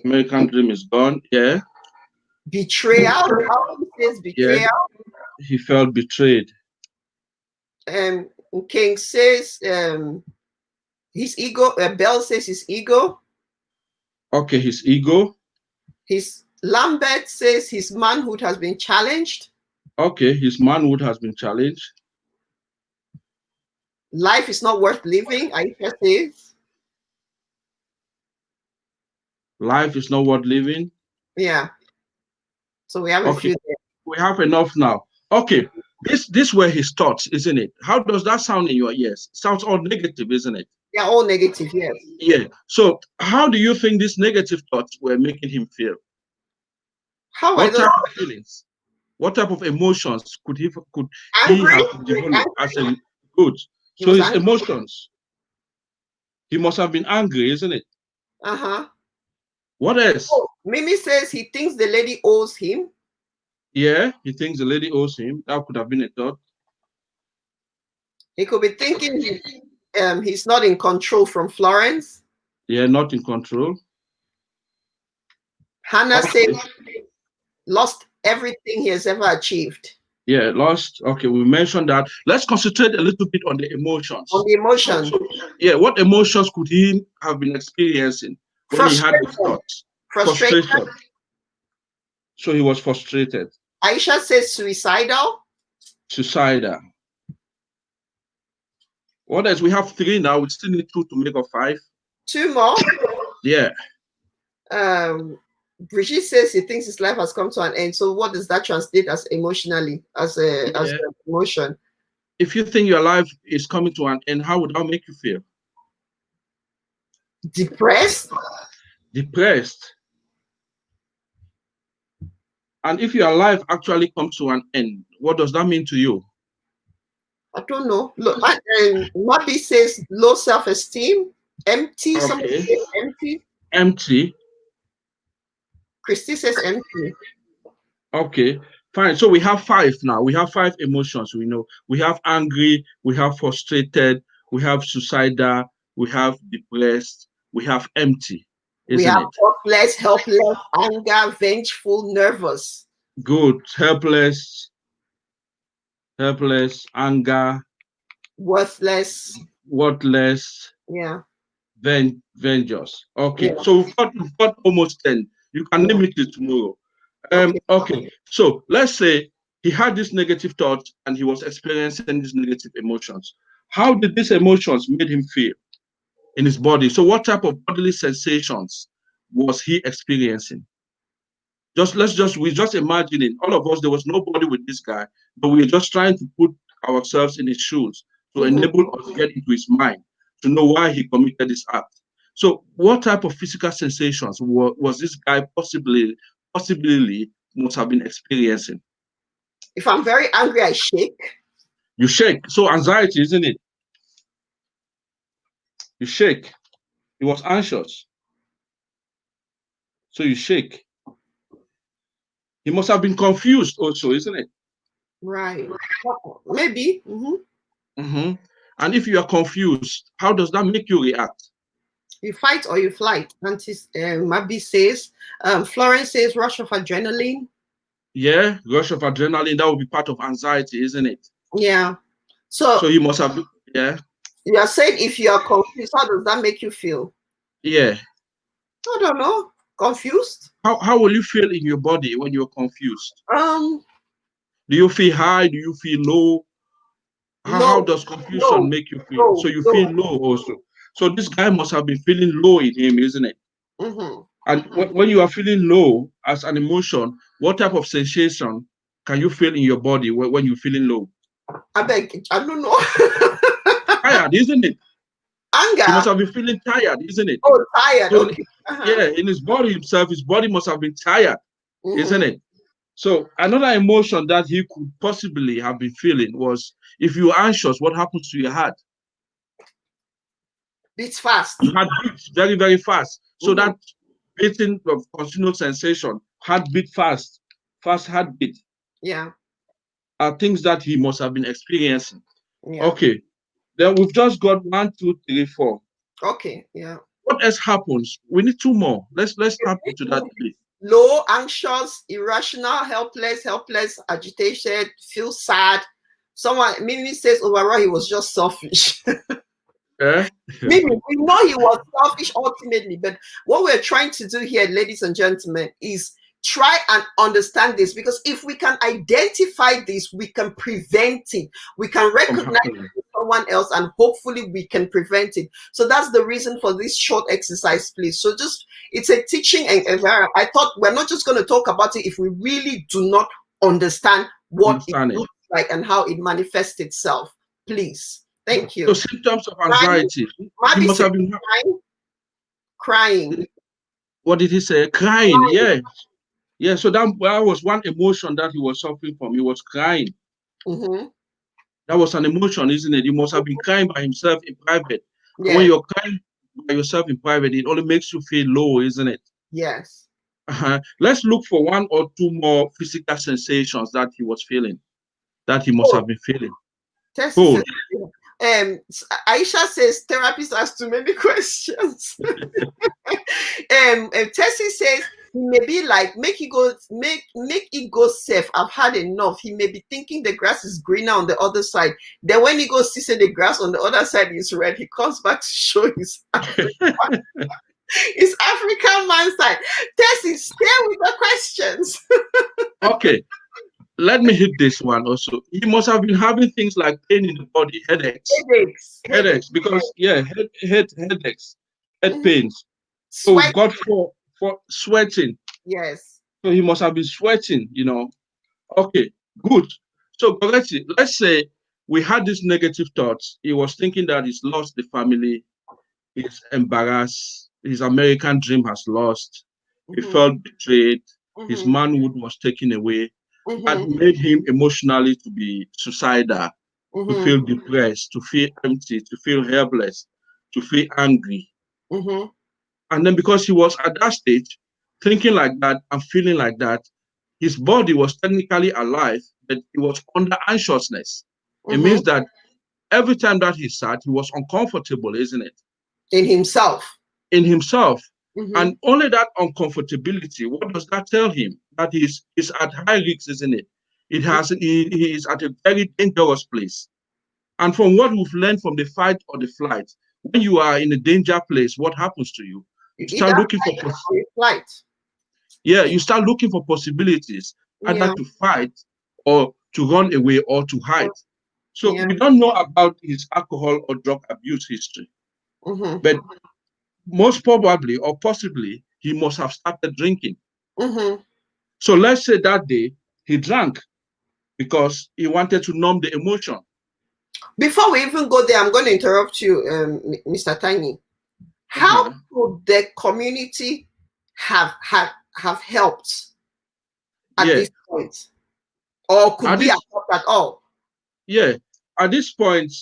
American dream is gone, yeah. Betrayal. How he says betrayal. Yeah. He felt betrayed. King says his ego. Bell says his ego. Okay, his ego. His Lambert says his manhood has been challenged. Okay, his manhood has been challenged. Life is not worth living, Aisha says. Life is not worth living. Yeah. So we have a few there. We have enough now. Okay, this were his thoughts, isn't it? How does that sound in your ears? Sounds all negative, isn't it? Yeah, all negative, yes. Yeah. So how do you think these negative thoughts were making him feel? What type of feelings? What type of emotions could he have developed as a good? So his emotions. He must have been angry, isn't it? What else? Oh, Mimi says he thinks the lady owes him. Yeah, he thinks the lady owes him. That could have been a thought. He could be thinking he's not in control from Florence. Yeah, not in control. Hannah says lost everything he has ever achieved. Yeah, lost. Okay, we mentioned that. Let's concentrate a little bit on the emotions. On the emotions. Yeah, what emotions could he have been experiencing when he had these thoughts? Frustration. So he was frustrated. Aisha says suicidal. Suicidal. What else? We have 3 now. We still need 2 to make a 5. 2 more? Yeah. Brigitte says he thinks his life has come to an end. So what does that translate as emotionally, as an emotion? If you think your life is coming to an end, how would that make you feel? Depressed. Depressed. And if your life actually comes to an end, what does that mean to you? I don't know. Look, Mabi says low self-esteem, empty. Okay. Somebody says empty. Empty. Christy says empty. Okay, fine. So we have 5 now. We have 5 emotions. We know we have angry, we have frustrated, we have suicidal, we have depressed, we have empty. We have hopeless, helpless, anger, vengeful, nervous. Good. Helpless, anger. Worthless. Yeah. Vengeance. Okay. Yeah. So we've got almost 10. You can name it tomorrow. Okay. So let's say he had this negative thought and he was experiencing these negative emotions. How did these emotions made him feel in his body? So what type of bodily sensations was he experiencing? We're just imagining, all of us, there was nobody with this guy, but we're just trying to put ourselves in his shoes to enable us to get into his mind, to know why he committed this act. So what type of physical sensations was this guy possibly must have been experiencing? If I'm very angry, I shake. You shake. So anxiety, isn't it? You shake. He was anxious. So you shake. He must have been confused also, isn't it? Right. Maybe. And if you are confused, how does that make you react? You fight or you flight. Mabi says. Florence says rush of adrenaline. Yeah, rush of adrenaline. That would be part of anxiety, isn't it? Yeah. So you must have, yeah. You are saying if you are confused, how does that make you feel? Yeah. I don't know. Confused. How will you feel in your body when you're confused? Um, Do you feel high? Do you feel low? How low, does confusion low, make you feel? low, So you feel low. low also. So this guy must have been feeling low in him, isn't it? Mm-hmm. And when you are feeling low as an emotion, what type of sensation can you feel in your body when you're feeling low? I beg, I don't know. Tired, isn't it? He must Anger. have been feeling tired, isn't it? Oh, tired. So Okay. Uh-huh. yeah, in his body himself, his body must have been tired, isn't Mm-hmm. it? So another emotion that he could possibly have been feeling was if you're anxious, what happens to your heart? Beats fast. Your heart beats very, very fast. So Mm-hmm. that beating of continuous sensation, heartbeat fast, fast heartbeat, Yeah. are things that he must have been experiencing. Yeah. Okay, then we've just got 1, 2, 3, 4. Okay. Yeah. What else happens? We need 2 more. Let's tap into that bit. Low, anxious, irrational, helpless, agitated, feel sad. Someone Mimi says overall he was just selfish. Eh? Mimi, we know he was selfish ultimately, but what we're trying to do here, ladies and gentlemen, is try and understand this, because if we can identify this, we can prevent it. We can From recognize happening. someone else, and hopefully we can prevent it. So that's the reason for this short exercise, please. So just, it's a teaching environment. I thought we're not just going to talk about it if we really do not understand what it Understand it. looks like and how it manifests itself. Please. Thank So you. symptoms of Crying, anxiety. He Mabi must said have been, crying. what did he say? Crying. Yeah. Yeah. So that was one emotion that he was suffering from. He was crying. Mm-hmm. That was an emotion, isn't it? He must have been crying by himself in private. And when Yes, you're crying by yourself in private, it only makes you feel low, isn't it? yes. Let's look for 1 or 2 more physical sensations that he was feeling, that he must Oh, have been feeling. Tessie says, Cold. Aisha says therapist asks too many questions. Tessie says he may be like, make it go safe. I've had enough. He may be thinking the grass is greener on the other side. Then when he goes to say the grass on the other side is red, he comes back to show his African man side. Tessie, stay with the questions. Okay, let me hit this one also. He must have been having things like pain in the body, headaches, Headaches. because yeah, headaches, head Mhm. pains. So we've Sweat. got for sweating. Yes. So he must have been sweating. Okay, good. So Goretti, let's say we had these negative thoughts. He was thinking that he's lost the family, he's embarrassed, his American dream has lost, he Mm-hmm. felt betrayed, his Mm-hmm. manhood was taken away. That Mm-hmm. made him emotionally to be suicidal, to Mm-hmm. feel depressed, to feel empty, to feel helpless, to feel angry. Mm-hmm. And then because he was at that stage, thinking like that and feeling like that, his body was technically alive, but he was under anxiousness. It Mm-hmm. means that every time that he sat, he was uncomfortable, isn't it? In himself. In himself. Mm-hmm. And only that uncomfortability, what does that tell him? That he's at high risk, isn't it? He is at a very dangerous place. And from what we've learned from the fight or the flight, when you are in a danger place, what happens to you? You You either start looking for fight or you flight. yeah, you start looking for possibilities, either Yeah. to fight or to run away or to hide. So Yeah. we don't know about his alcohol or drug abuse history, Mm-hmm. but most probably or possibly he must have started drinking. Mm-hmm. So let's say that day he drank because he wanted to numb the emotion. Before we even go there, I'm going to interrupt you, Mr. Tanyi. How Uh-huh. could the community have helped at Yeah. this point, or could At we have this helped at all? yeah, at this point,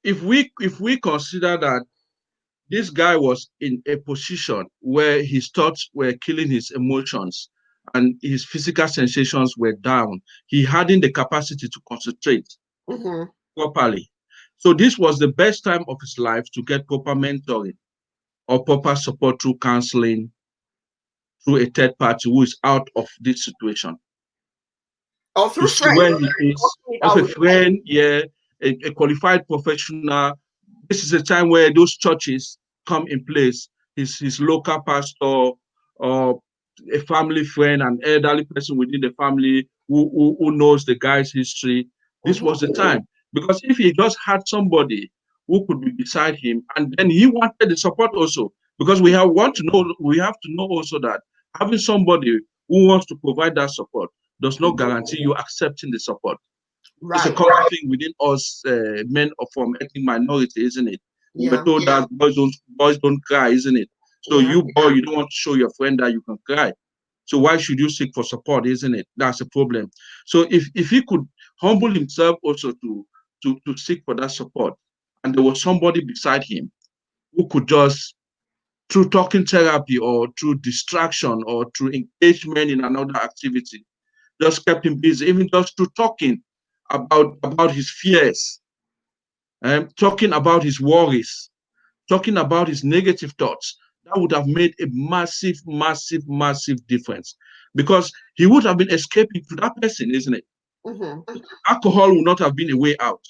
if we consider that this guy was in a position where his thoughts were killing his emotions and his physical sensations were down. He hadn't the capacity to concentrate Mm-hmm. properly. So this was the best time of his life to get proper mentoring or proper support through counseling, through a third party who is out of this situation Or to through see friends. where he is, of a friend, yeah, a qualified professional. This is a time where those churches come in place. his local pastor or a family friend, an elderly person within the family who knows the guy's history. This was the time. Because if he just had somebody who could be beside him, and then he wanted the support also, because we have to know also that having somebody who wants to provide that support does not guarantee you accepting the support. It's a Right. common thing within us men from ethnic minority, isn't it? We were Yeah. told that boys don't cry, isn't it? So Yeah. you boy, you don't want to show your friend that you can cry. So why should you seek for support, isn't it? That's a problem. So if he could humble himself also to seek for that support, and there was somebody beside him who could just through talking therapy or through distraction or through engagement in another activity, just kept him busy, even just through talking about his fears, talking about his worries, talking about his negative thoughts, that would have made a massive, massive, massive difference because he would have been escaping to that person, isn't it? Mm-hmm. Alcohol would not have been a way out.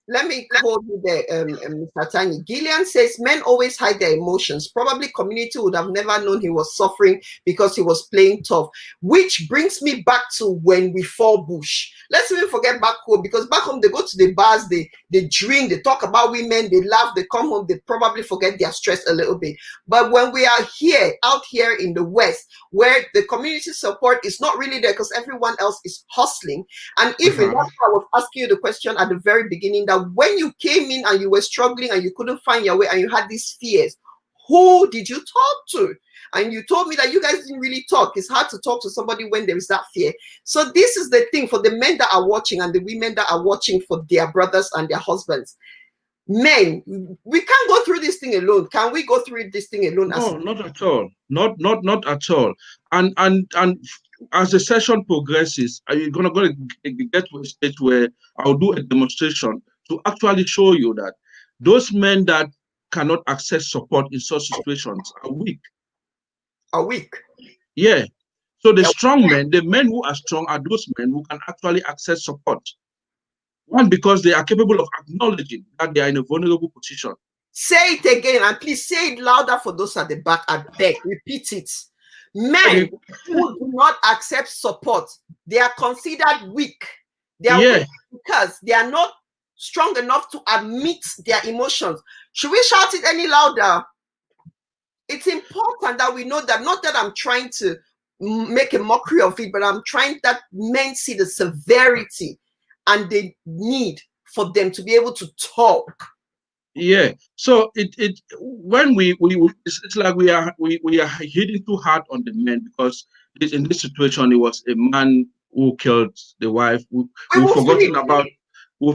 Let me hold you there, Mr. Tanyi. Gillian says men always hide their emotions. Probably community would have never known he was suffering because he was playing tough. Which brings me back to when we fall bush. Let's even forget back home, because back home they go to the bars, they drink, they talk about women, they laugh, they come home, they probably forget their stress a little bit. But when we are here, out here in the West, where the community support is not really there because everyone else is hustling, and even that's why I was asking you the question at the very beginning, that when you came in and you were struggling and you couldn't find your way and you had these fears, who did you talk to? And you told me that you guys didn't really talk. It's hard to talk to somebody when there is that fear. So this is the thing for the men that are watching and the women that are watching for their brothers and their husbands. Men, we can't go through this thing alone. Can we go through this thing alone? No, not at all. Not at all. And as the session progresses, are you gonna get to a stage where I'll do a demonstration to actually show you that those men that cannot access support in such situations are weak. A week. Yeah. So the strong men, the men who are strong, are those men who can actually access support. One, because they are capable of acknowledging that they are in a vulnerable position. Say it again, and please say it louder for those at the back. I beg, repeat it. Men who do not accept support, they are considered weak. They are weak because they are not strong enough to admit their emotions. Should we shout it any louder? It's important that we know that, not that I'm trying to make a mockery of it, but I'm trying that men see the severity and the need for them to be able to talk. Yeah. So it when we it's like we are hitting too hard on the men because in this situation it was a man who killed the wife. We've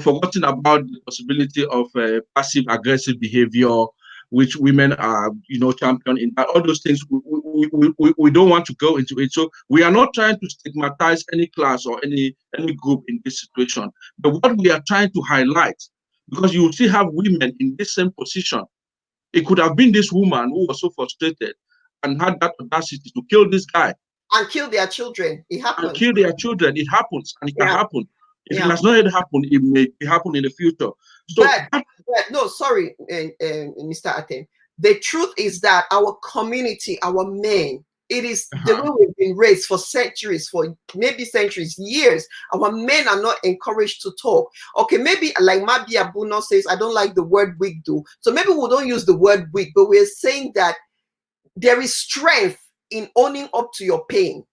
forgotten about the possibility of passive aggressive behavior, which women are champion in. All those things we don't want to go into it. So we are not trying to stigmatize any class or any group in this situation. But what we are trying to highlight, because you will still have women in this same position. It could have been this woman who was so frustrated and had that audacity to kill this guy. And kill their children. It happens. And kill their children. It happens, and it can happen. If it has not yet happened, it may happen in the future. So, but no, sorry, Mr. Atem. The truth is that our community, our men, it is the way we've been raised for centuries, for maybe centuries, years. Our men are not encouraged to talk. Okay, maybe like Mabi Abuno says, I don't like the word weak do. So maybe we don't use the word weak, but we're saying that there is strength in owning up to your pain.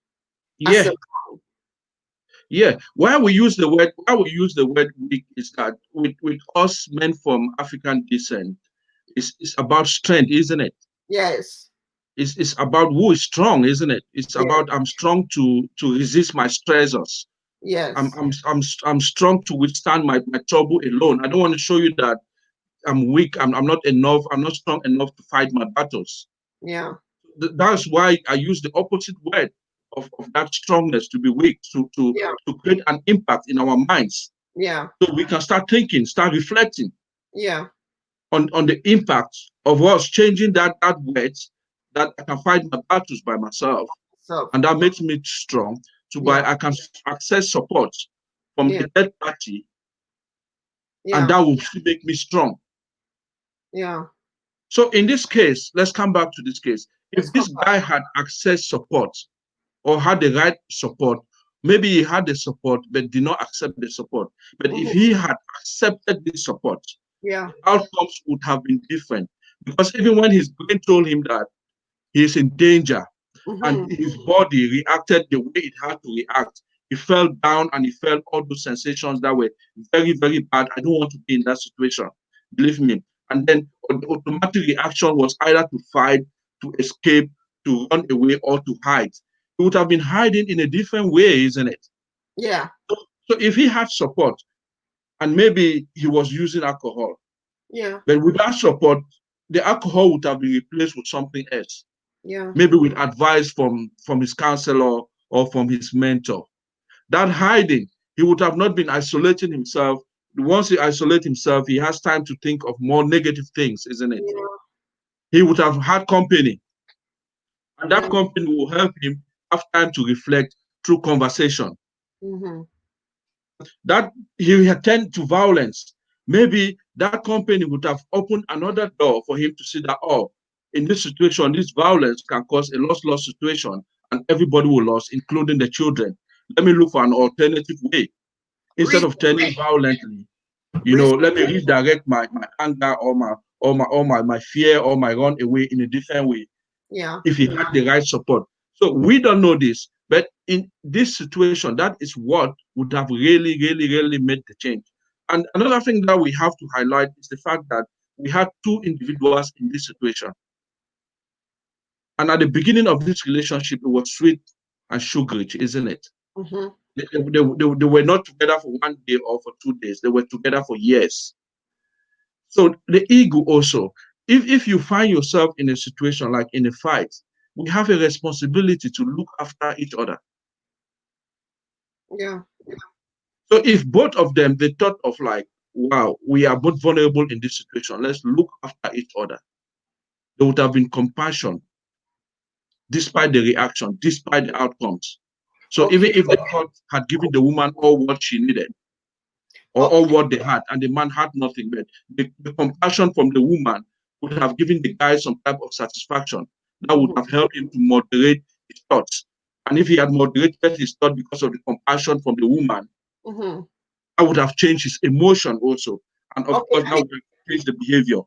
Yeah. Yeah. Why we use the word weak is that with us men from African descent, it's about strength, isn't it? Yes. It's about who is strong, isn't it? It's about I'm strong to resist my stressors. Yes. I'm strong to withstand my trouble alone. I don't want to show you that I'm weak. I'm not enough. I'm not strong enough to fight my battles. Yeah. That's why I use the opposite word of that strongness, to be weak, to create an impact in our minds. Yeah. So we can start thinking, start reflecting. Yeah. On the impact of us changing that word, that I can fight my battles by myself. And that makes me strong I can access support from the third party, and that will make me strong. Yeah. So in this case, let's come back to this case. Let's If come this back. guy had accessed support or had the right support, maybe he had the support but did not accept the support. But if he had accepted this support, Yeah. the outcomes would have been different. Because even when his brain told him that he is in danger and his body reacted the way it had to react, he fell down and he felt all those sensations that were very, very bad. I don't want to be in that situation. Believe me. And then the automatic reaction was either to fight, to escape, to run away, or to hide. He would have been hiding in a different way, isn't it? Yeah. So if he had support and maybe he was using alcohol, Yeah. but without support, the alcohol would have been replaced with something else, Yeah. maybe with advice from his counselor or from his mentor. That hiding, he would have not been isolating himself. Once he isolates himself, he has time to think of more negative things, isn't it? Yeah. He would have had company, and that Yeah. company will help him have time to reflect through conversation. That he attend to violence. Maybe that company would have opened another door for him to see that, oh, in this situation, this violence can cause a loss-loss situation, and everybody will lose, including the children. Let me look for an alternative way. Instead of turning violently, let me redirect my anger or my fear or my run away in a different way. Yeah. If he had the right support. So we don't know this, but in this situation, that is what would have really, really, really made the change. And another thing that we have to highlight is the fact that we had two individuals in this situation. And at the beginning of this relationship, it was sweet and sugary, isn't it? They were not together for 1 day or for 2 days. They were together for years. So the ego also, if you find yourself in a situation like in a fight, we have a responsibility to look after each other. Yeah. So if both of them, they thought of like, wow, we are both vulnerable in this situation, let's look after each other. There would have been compassion despite the reaction, despite the outcomes. So Okay. even if the court had given the woman all what she needed, or all Okay. what they had, and the man had nothing, but the compassion from the woman would have given the guy some type of satisfaction that would have helped him to moderate his thoughts. And if he had moderated his thought because of the compassion from the woman, that would have changed his emotion also. And of Okay. course, that would have changed the behavior.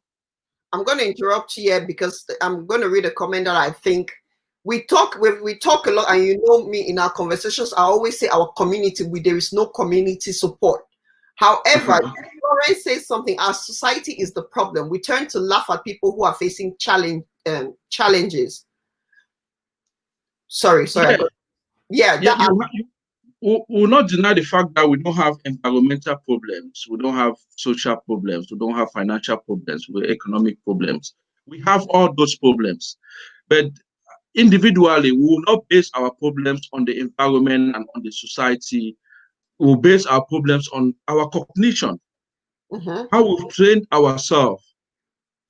I'm going to interrupt you here because I'm going to read a comment that I think we talk a lot, and you know me in our conversations, I always say our community, there is no community support. However, Florence says something, our society is the problem. We turn to laugh at people who are facing challenges. Sorry. Yeah, we will not deny the fact that we don't have environmental problems, we don't have social problems, we don't have financial problems, we have economic problems. We have all those problems. But individually, we will not base our problems on the environment and on the society. We will base our problems on our cognition, how we've trained ourselves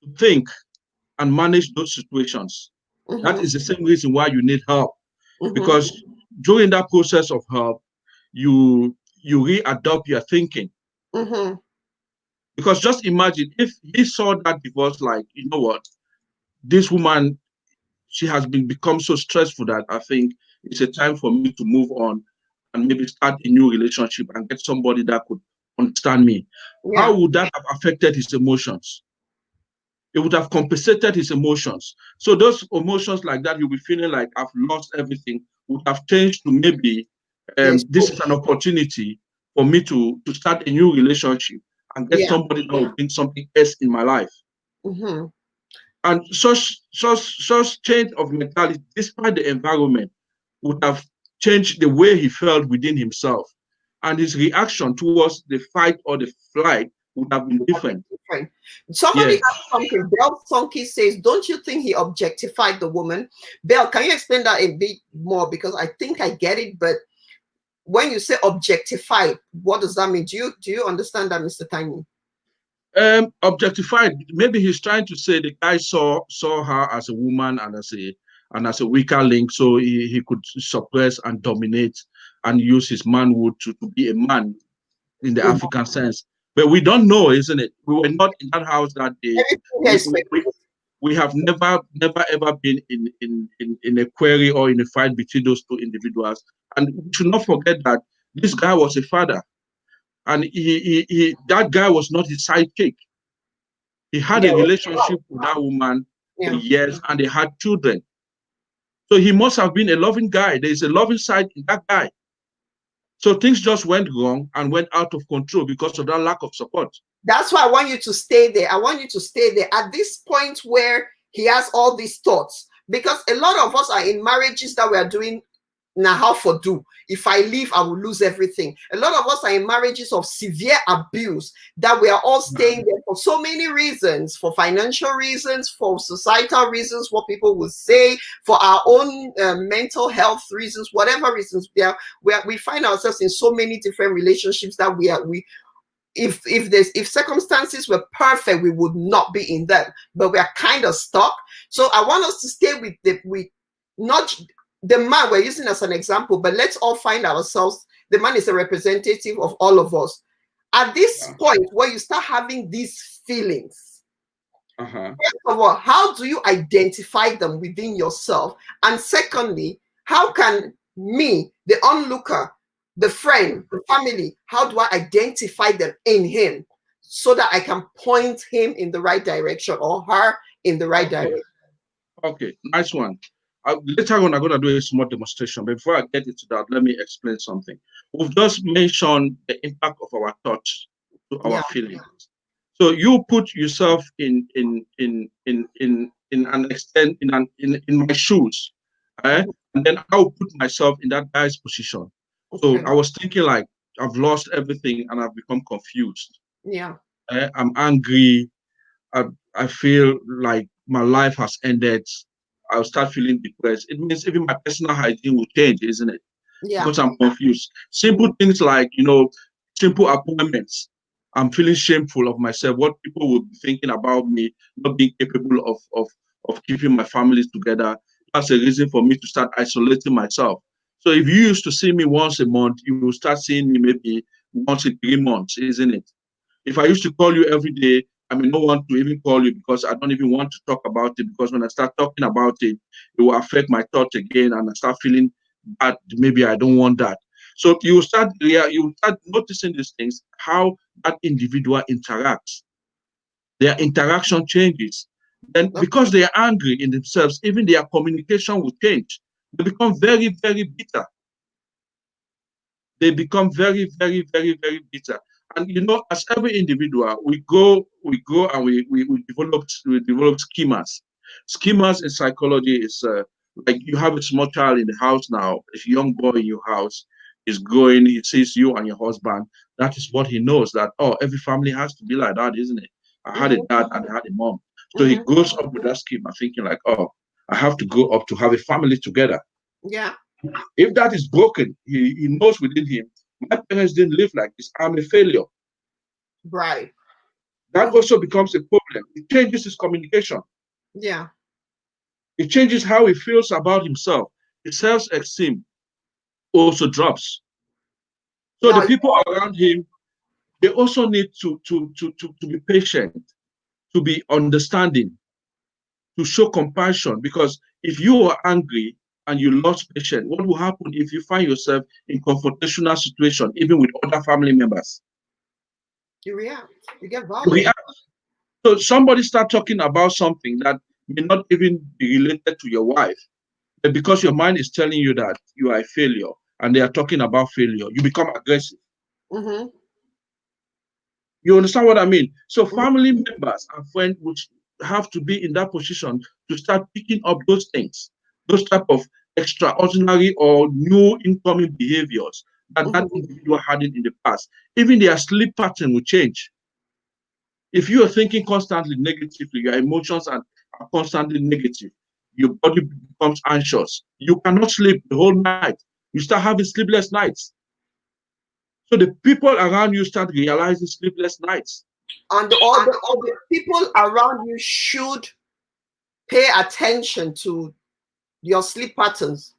to think and manage those situations. That is the same reason why you need help. Because during that process of help, you readopt your thinking. Because just imagine if he saw that divorce, like, you know what, this woman, she has become so stressful that I think it's a time for me to move on and maybe start a new relationship and get somebody that could understand me. Yeah. How would that have affected his emotions? It would have compensated his emotions. So those emotions like that, you'll be feeling like I've lost everything, would have changed to maybe Yes. this is an opportunity for me to start a new relationship and get Yeah. somebody that will bring something else in my life. And such change of mentality, despite the environment, would have changed the way he felt within himself. And his reaction towards the fight or the flight would have been different. Somebody Yes. asked something. Bell Sonky says, don't you think he objectified the woman? Bell, can you explain that a bit more? Because I think I get it, but when you say objectified, what does that mean? Do you understand that, Mr. Tanyi? Objectified. Maybe he's trying to say the guy saw her as a woman and as a weaker link, so he could suppress and dominate and use his manhood to be a man in the African sense. But we don't know, isn't it? We were not in that house that day. Everything here is We, we have never ever been in a query or in a fight between those two individuals. And we should not forget that this guy was a father, and that guy was not his sidekick. He had Yeah. a relationship with that woman for Yeah. years, and they had children. So he must have been a loving guy. There is a loving side in that guy. So things just went wrong and went out of control because of that lack of support. That's why I want you to stay there. I want you to stay there at this point where he has all these thoughts, because a lot of us are in marriages that we are doing now. How for do? If I leave, I will lose everything. A lot of us are in marriages of severe abuse that we are all staying there for so many reasons, for financial reasons, for societal reasons, what people will say, for our own mental health reasons, whatever reasons. We find ourselves in so many different relationships that if circumstances were perfect, we would not be in them, but we are kind of stuck. So I want us to stay with not the man we're using as an example, but let's all find ourselves. The man is a representative of all of us. At this point where you start having these feelings, first of all, how do you identify them within yourself? And secondly, how can me, the onlooker, the friend, the family, how do I identify them in him so that I can point him in the right direction or her in the right direction? Okay, nice one. Later on, I'm going to do a small demonstration. But before I get into that, let me explain something. We've just mentioned the impact of our thoughts to our feelings. So you put yourself in an extent in my shoes, and then I'll put myself in that guy's position. So I was thinking like I've lost everything and I've become confused. Yeah. I'm angry. I feel like my life has ended. I'll start feeling depressed. It means even my personal hygiene will change, isn't it? Yeah. Because I'm confused. Simple things like, simple appointments. I'm feeling shameful of myself, what people will be thinking about me, not being capable of keeping my families together. That's a reason for me to start isolating myself. So if you used to see me once a month, you will start seeing me maybe once in 3 months, isn't it? If I used to call you every day, I may not want to even call you because I don't even want to talk about it, because when I start talking about it, it will affect my thoughts again and I start feeling bad. Maybe I don't want that. So you start noticing these things, how that individual interacts. Their interaction changes. Then because they are angry in themselves, even their communication will change. They become very, very bitter. They become very, very, very, very bitter. And as every individual, we go and we develop schemas. Schemas in psychology is like you have a small child in the house now, a young boy in your house is growing, he sees you and your husband. That is what he knows, that every family has to be like that, isn't it? I had a dad and I had a mom. So he grows up with that schema, thinking like, I have to grow up to have a family together. Yeah. If that is broken, he knows within him, my parents didn't live like this. I'm a failure. Right. That also becomes a problem. It changes his communication. Yeah. It changes how he feels about himself. His self-esteem also drops. So the people around him, they also need to be patient, to be understanding, to show compassion. Because if you are angry and you lost patience, what will happen if you find yourself in confrontational situation, even with other family members? You react. You get violent. So somebody start talking about something that may not even be related to your wife, but because your mind is telling you that you are a failure and they are talking about failure, you become aggressive. You understand what I mean? So family members and friends would have to be in that position to start picking up those things, those type of extraordinary or new incoming behaviors that individual had in the past. Even their sleep pattern will change. If you are thinking constantly negatively, your emotions are constantly negative, your body becomes anxious. You cannot sleep the whole night. You start having sleepless nights. So the people around you start realizing sleepless nights. And all the people around you should pay attention to your sleep patterns.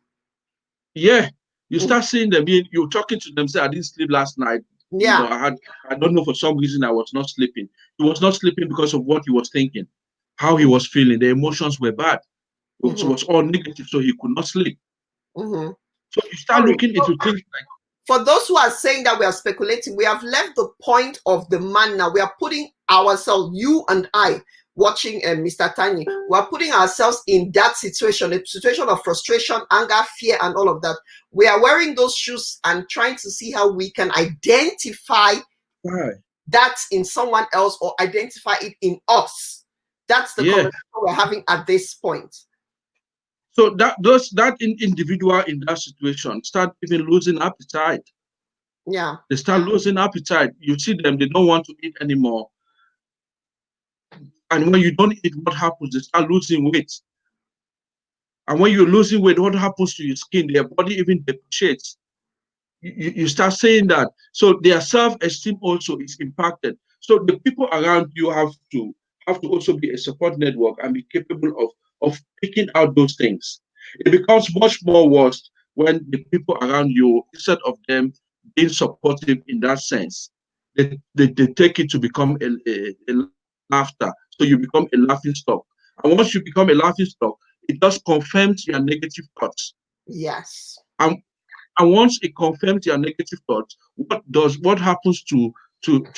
Yeah, you start seeing them. You're talking to them. Say, I didn't sleep last night. Yeah. I don't know, for some reason I was not sleeping. He was not sleeping because of what he was thinking. how he was feeling. The emotions were bad. It Mm-hmm. was all negative, so he could not sleep. Mm-hmm. So you start looking into things like, for those who are saying that we are speculating, we have left the point of the man now. We are putting ourselves, you and I, watching Mr. Tanyi, we are putting ourselves in that situation, a situation of frustration, anger, fear, and all of that. We are wearing those shoes and trying to see how we can identify that in someone else or identify it in us. That's the conversation we're having at this point. So that individual in that situation start even losing appetite. Yeah. They start losing appetite. You see them, they don't want to eat anymore. And when you don't eat, what happens? They start losing weight. And when you're losing weight, what happens to your skin? Their body even depreciates. You start saying that. So their self-esteem also is impacted. So the people around you have to also be a support network and be capable of picking out those things. It becomes much more worse when the people around you, instead of them being supportive in that sense, they take it to become a laughter. So you become a laughing stock. And once you become a laughing stock, it just confirms your negative thoughts. Yes. And once it confirms your negative thoughts, what happens to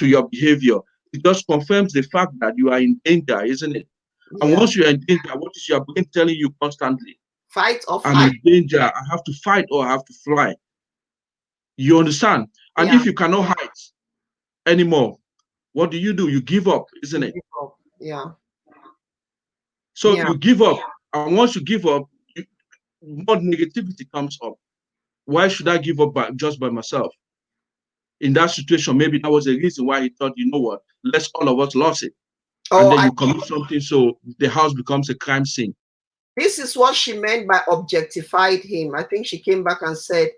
your behavior? It just confirms the fact that you are in danger, isn't it? Yeah. And once you are in danger, what is your brain telling you constantly? Fight or flight. I'm in danger. I have to fight or I have to fly. You understand? And if you cannot hide anymore, what do? You give up, isn't it? Yeah. So you give up. And once you give up, more negativity comes up. Why should I give up just by myself? In that situation, maybe that was the reason why he thought, you know what, let's all of us lose it. And then you commit something, so the house becomes a crime scene. This is what she meant by objectified him. I think she came back and said,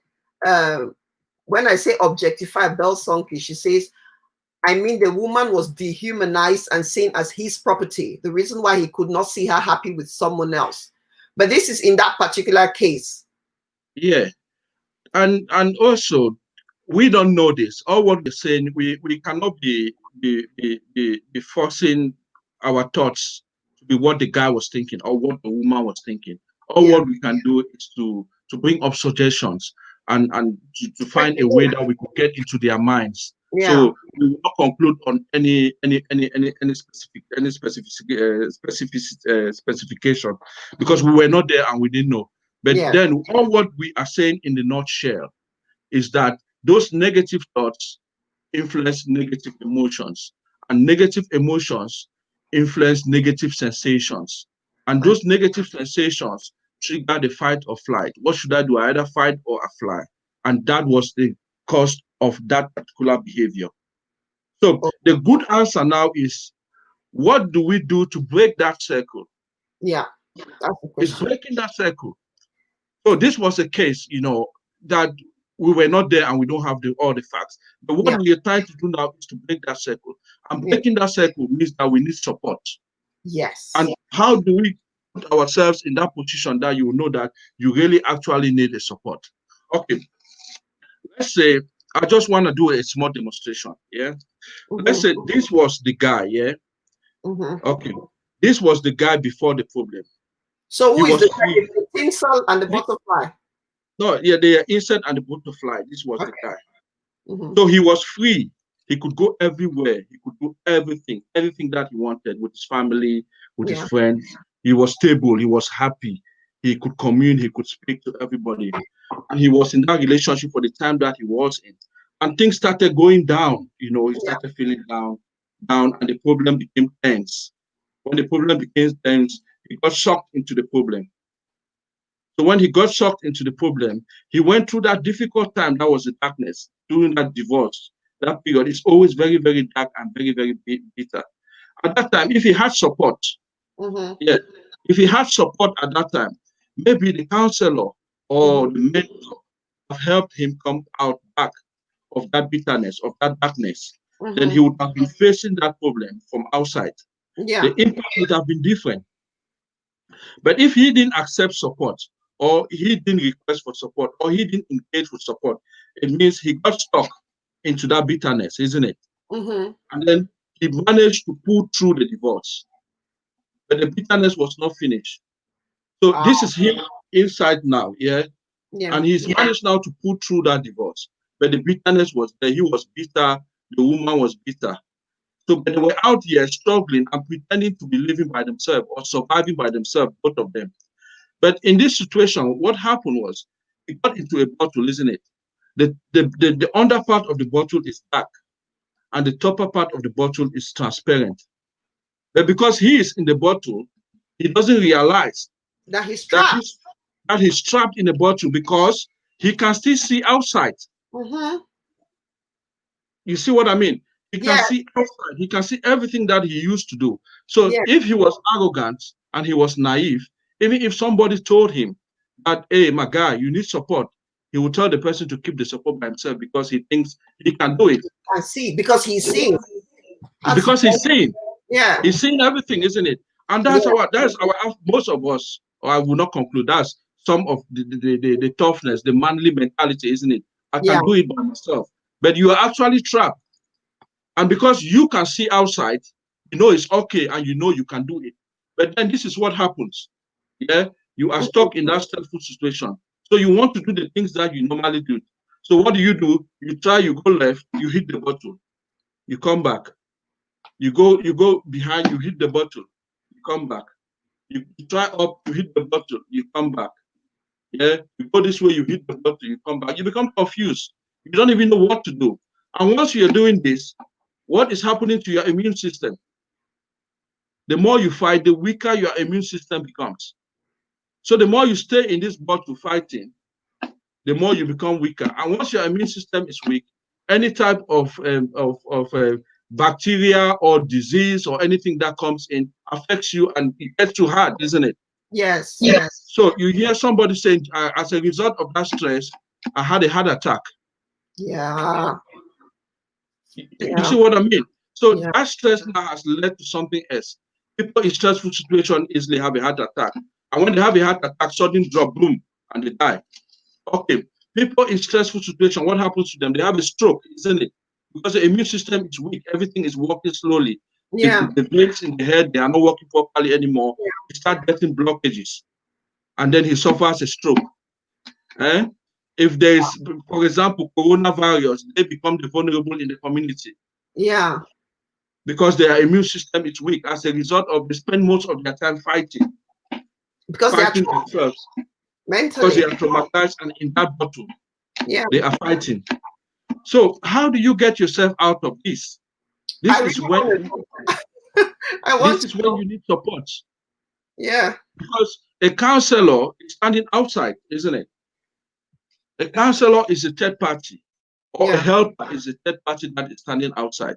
when I say objectify, Bell Sonki, she says, I mean, the woman was dehumanized and seen as his property. The reason why he could not see her happy with someone else. But this is in that particular case. Yeah. And also, we don't know this. All what we're saying, we cannot be forcing our thoughts to be what the guy was thinking or what the woman was thinking. All what we can do is to bring up suggestions and to find a way that we could get into their minds. Yeah. So we will not conclude on any specification because we were not there and we didn't know. But then all what we are saying in the nutshell is that those negative thoughts influence negative emotions, and negative emotions influence negative sensations. And those negative sensations trigger the fight or flight. What should I do? I either fight or I fly. And that was the cause of that particular behavior. So the good answer now is, what do we do to break that circle? Yeah, that's the question. It's breaking that circle. So this was a case, that we were not there and we don't have all the facts. But what we are trying to do now is to break that circle. And breaking that circle means that we need support. Yes. And how do we put ourselves in that position that you know that you really actually need a support? Okay. Let's say I just want to do a small demonstration. Yeah. Let's say this was the guy. Yeah. Okay. This was the guy before the problem. So who is the tinsel and the butterfly? No, yeah, the insect and the butterfly. This was the guy. So he was free. He could go everywhere. He could do everything that he wanted with his family, with his friends. He was stable. He was happy. He could commune. He could speak to everybody. And he was in that relationship for the time that he was in. And things started going down. He started feeling down, and the problem became tense. When the problem became tense, he got sucked into the problem. So when he got sucked into the problem, he went through that difficult time. That was the darkness during that divorce. That period is always very, very dark and very, very bitter. At that time, if he had support, if he had support at that time, maybe the counselor or the mentor have helped him come out back of that bitterness, of that darkness. Then he would have been facing that problem from outside. The impact would have been different. But if he didn't accept support, or he didn't request for support, or he didn't engage with support, it means he got stuck into that bitterness, isn't it? And then he managed to pull through the divorce. but the bitterness was not finished. So this is him inside now, yeah? Yeah. And he's managed now to pull through that divorce. But the bitterness was there. He was bitter. The woman was bitter. So but they were out here struggling and pretending to be living by themselves or surviving by themselves, both of them. But in this situation, what happened was it got into a bottle, isn't it? The under part of the bottle is dark and the upper part of the bottle is transparent. But because he is in the bottle, he doesn't realize That he's that trapped. he's trapped in a bottle because he can still see outside. Mm-hmm. You see what I mean? He can Yeah. see outside. He can see everything that he used to do. So Yeah. if he was arrogant and he was naive, even if somebody told him that, hey, my guy, you need support, he would tell the person to keep the support by himself because he thinks he can do it. I see. Because he's seeing. Because he's seeing. Yeah. He's seeing everything, isn't it? And that's our most of us, or I will not conclude, that's some of the toughness, the manly mentality, isn't it? I can do it by myself. But you are actually trapped. And because you can see outside, you know it's okay and you know you can do it. But then this is what happens. Yeah, you are stuck in that stressful situation. So you want to do the things that you normally do. So what do? You try, you go left, you hit the bottle, you come back. You go behind, you hit the bottle, you come back. You try up, you hit the bottle, you come back. Yeah, you go this way, you hit the bottle, you come back. You become confused. You don't even know what to do. And once you're doing this, what is happening to your immune system? The more you fight, the weaker your immune system becomes. So the more you stay in this bottle fighting, the more you become weaker. And once your immune system is weak, any type of bacteria or disease or anything that comes in affects you and it gets too hard, isn't it? Yes. Yes. So you hear somebody saying, as a result of that stress, I had a heart attack. Yeah. You see what I mean? So Yeah. that stress now has led to something else. People in stressful situation easily have a heart attack. And when they have a heart attack, sudden drop, boom, and they die. Okay, people in stressful situation, what happens to them? They have a stroke, isn't it? Because the immune system is weak, everything is working slowly. Yeah. The veins in the head, they are not working properly anymore. Yeah. He starts getting blockages, and then he suffers a stroke. Eh? If there is, for example, coronavirus, they become the vulnerable in the community Yeah. because their immune system is weak. As a result of, they spend most of their time fighting Because they are themselves, because mentally. they are traumatized and in that battle, Yeah. they are fighting. So how do you get yourself out of this? This I really is when I want to know. you need support Yeah. because a counselor is standing outside, isn't it? A counselor is a third party, or a Yeah. helper is a third party that is standing outside.